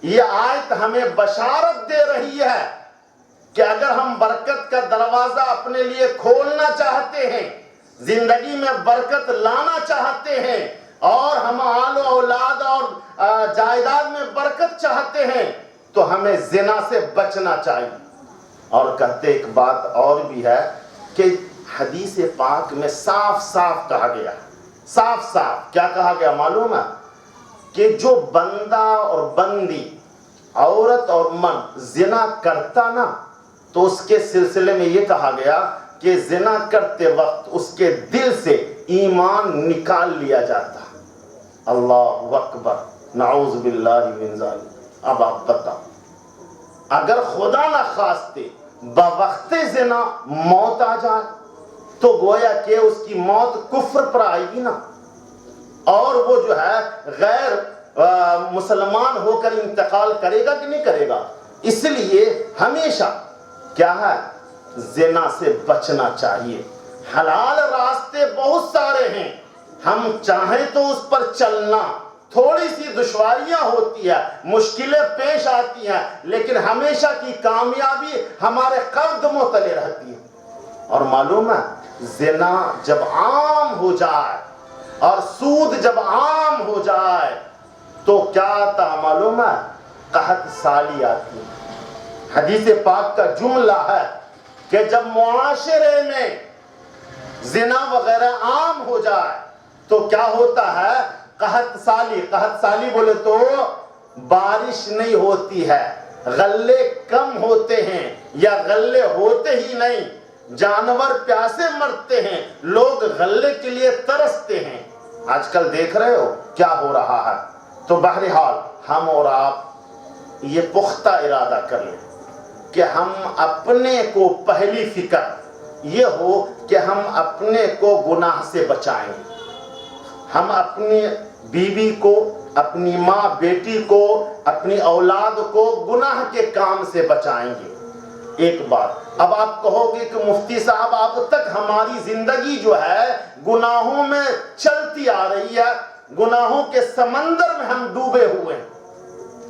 یہ آیت ہمیں بشارت دے رہی ہے کہ اگر ہم برکت کا دروازہ اپنے لیے کھولنا چاہتے ہیں، زندگی میں برکت لانا چاہتے ہیں، اور ہم آل و اولاد اور جائیداد میں برکت چاہتے ہیں، تو ہمیں زنا سے بچنا چاہیے۔ اور کہتے ایک بات اور بھی ہے کہ حدیث پاک میں صاف صاف کہا گیا، صاف صاف کیا کہا گیا معلوم ہے؟ کہ جو بندہ اور بندی، عورت اور مرد زنا کرتا نا، تو اس کے سلسلے میں یہ کہا گیا کہ زنا کرتے وقت اس کے دل سے ایمان نکال لیا جاتا۔ اللہ اکبر، نعوذ باللہ من ذالک۔ اب آپ بتاؤ، اگر خدا نہ خواستہ بوقت زنا موت آ جائے تو گویا کہ اس کی موت کفر پر آئے گی نا، اور وہ جو ہے غیر مسلمان ہو کر انتقال کرے گا کہ نہیں کرے گا۔ اس لیے ہمیشہ کیا ہے، زنا سے بچنا چاہیے۔ حلال راستے بہت سارے ہیں، ہم چاہیں تو اس پر چلنا، تھوڑی سی دشواریاں ہوتی ہے، مشکلیں پیش آتی ہیں، لیکن ہمیشہ کی کامیابی ہمارے قدموں تلے رہتی ہے۔ اور معلوم ہے زنا جب عام ہو جائے اور سود جب عام ہو جائے تو کیا آتا معلوم ہے؟ قحط سالی آتی ہے۔ حدیث پاک کا جملہ ہے کہ جب معاشرے میں زنا وغیرہ عام ہو جائے تو کیا ہوتا ہے؟ قحط سالی۔ قحط سالی بولے تو بارش نہیں ہوتی ہے، غلے کم ہوتے ہیں یا غلے ہوتے ہی نہیں، جانور پیاسے مرتے ہیں، لوگ غلے کے لیے ترستے ہیں۔ آج کل دیکھ رہے ہو کیا ہو رہا ہے۔ تو بہرحال ہم اور آپ یہ پختہ ارادہ کر لیں کہ ہم اپنے کو پہلی فکر یہ ہو کہ ہم اپنے کو گناہ سے بچائیں گے، ہم اپنی بیوی کو، اپنی ماں بیٹی کو، اپنی اولاد کو گناہ کے کام سے بچائیں گے۔ ایک بات اب آپ کہو گے کہ مفتی صاحب اب تک ہماری زندگی جو ہے گناہوں میں چلتی آ رہی ہے، گناہوں کے سمندر میں ہم ڈوبے ہوئے ہیں۔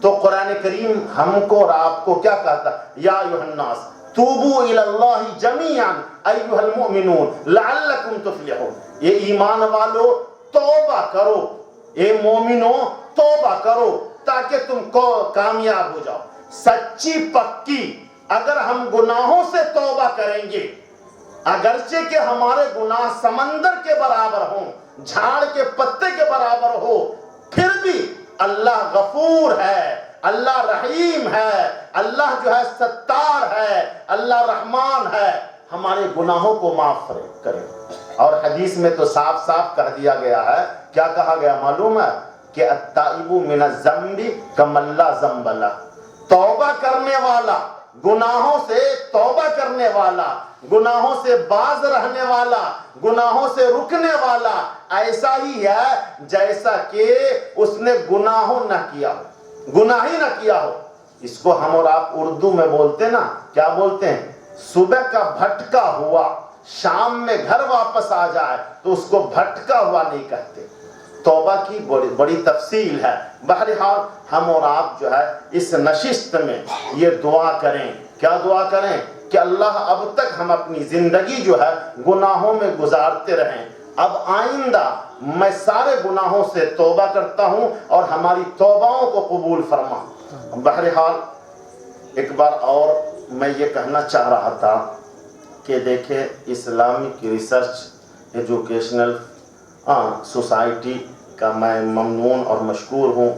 تو قرآن کریم ہم کو اور آپ کو کیا کہتا ہے؟ یا ایھا الناس توبوا الی اللہ جمیعا ایھا المؤمنون لعلکم تفلحون۔ یہ ایمان والو توبہ کرو، اے مومنو توبہ کرو تاکہ تم کو کامیاب ہو جاؤ۔ سچی پکی اگر ہم گناہوں سے توبہ کریں گے، اگرچہ کہ ہمارے گناہ سمندر کے برابر ہوں، جھاڑ کے پتے کے برابر ہو، پھر بھی اللہ غفور ہے، اللہ رحیم ہے، اللہ جو ہے ستار ہے، اللہ رحمان ہے، ہمارے گناہوں کو معاف کرے۔ اور حدیث میں تو صاف صاف کہہ دیا گیا ہے، کیا کہا گیا معلوم ہے؟ کہ التائب من الذنب کمن لا ذنب لہ۔ توبہ کرنے والا، گناہوں سے توبہ کرنے والا، گناہوں سے باز رہنے والا، گناہوں سے رکنے والا ایسا ہی ہے جیسا کہ اس نے گناہوں نہ کیا ہو، گناہ ہی نہ کیا ہو۔ اس کو ہم اور آپ اردو میں بولتے نا، کیا بولتے ہیں؟ صبح کا بھٹکا ہوا شام میں گھر واپس آ جائے تو اس کو بھٹکا ہوا نہیں کہتے. توبہ کی بڑی تفصیل ہے. بہرحال ہم اور آپ جو ہے اس نشست میں یہ دعا کریں. کیا دعا کریں؟ کہ اللہ اب تک ہم اپنی زندگی جو ہے گناہوں میں گزارتے رہیں، اب آئندہ میں سارے گناہوں سے توبہ کرتا ہوں اور ہماری توباؤں کو قبول فرما. بہرحال ایک بار اور میں یہ کہنا چاہ رہا تھا کہ دیکھیں اسلامک ریسرچ ایجوکیشنل سوسائٹی کا میں ممنون اور مشکور ہوں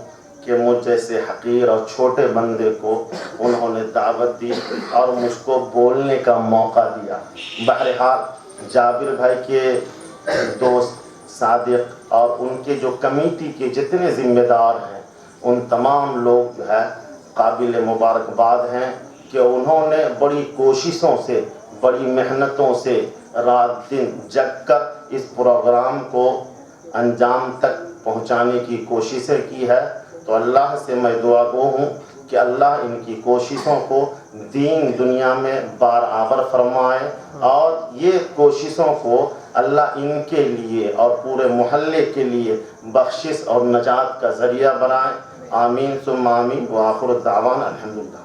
کہ مجھ جیسے حقیر اور چھوٹے بندے کو انہوں نے دعوت دی اور مجھ کو بولنے کا موقع دیا. بہرحال جابر بھائی کے دوست صادق اور ان کے جو کمیٹی کے جتنے ذمہ دار ہیں ان تمام لوگ جو ہے قابل مبارکباد ہیں کہ انہوں نے بڑی کوششوں سے بڑی محنتوں سے رات دن جگ کر اس پروگرام کو انجام تک پہنچانے کی کوششیں کی ہے. تو اللہ سے میں دعا گو ہوں کہ اللہ ان کی کوششوں کو دین دنیا میں برابر فرمائے اور یہ کوششوں کو اللہ ان کے لیے اور پورے محلے کے لیے بخشش اور نجات کا ذریعہ بنائے. آمین ثم آمین وآخر الدعوانا الحمدللہ.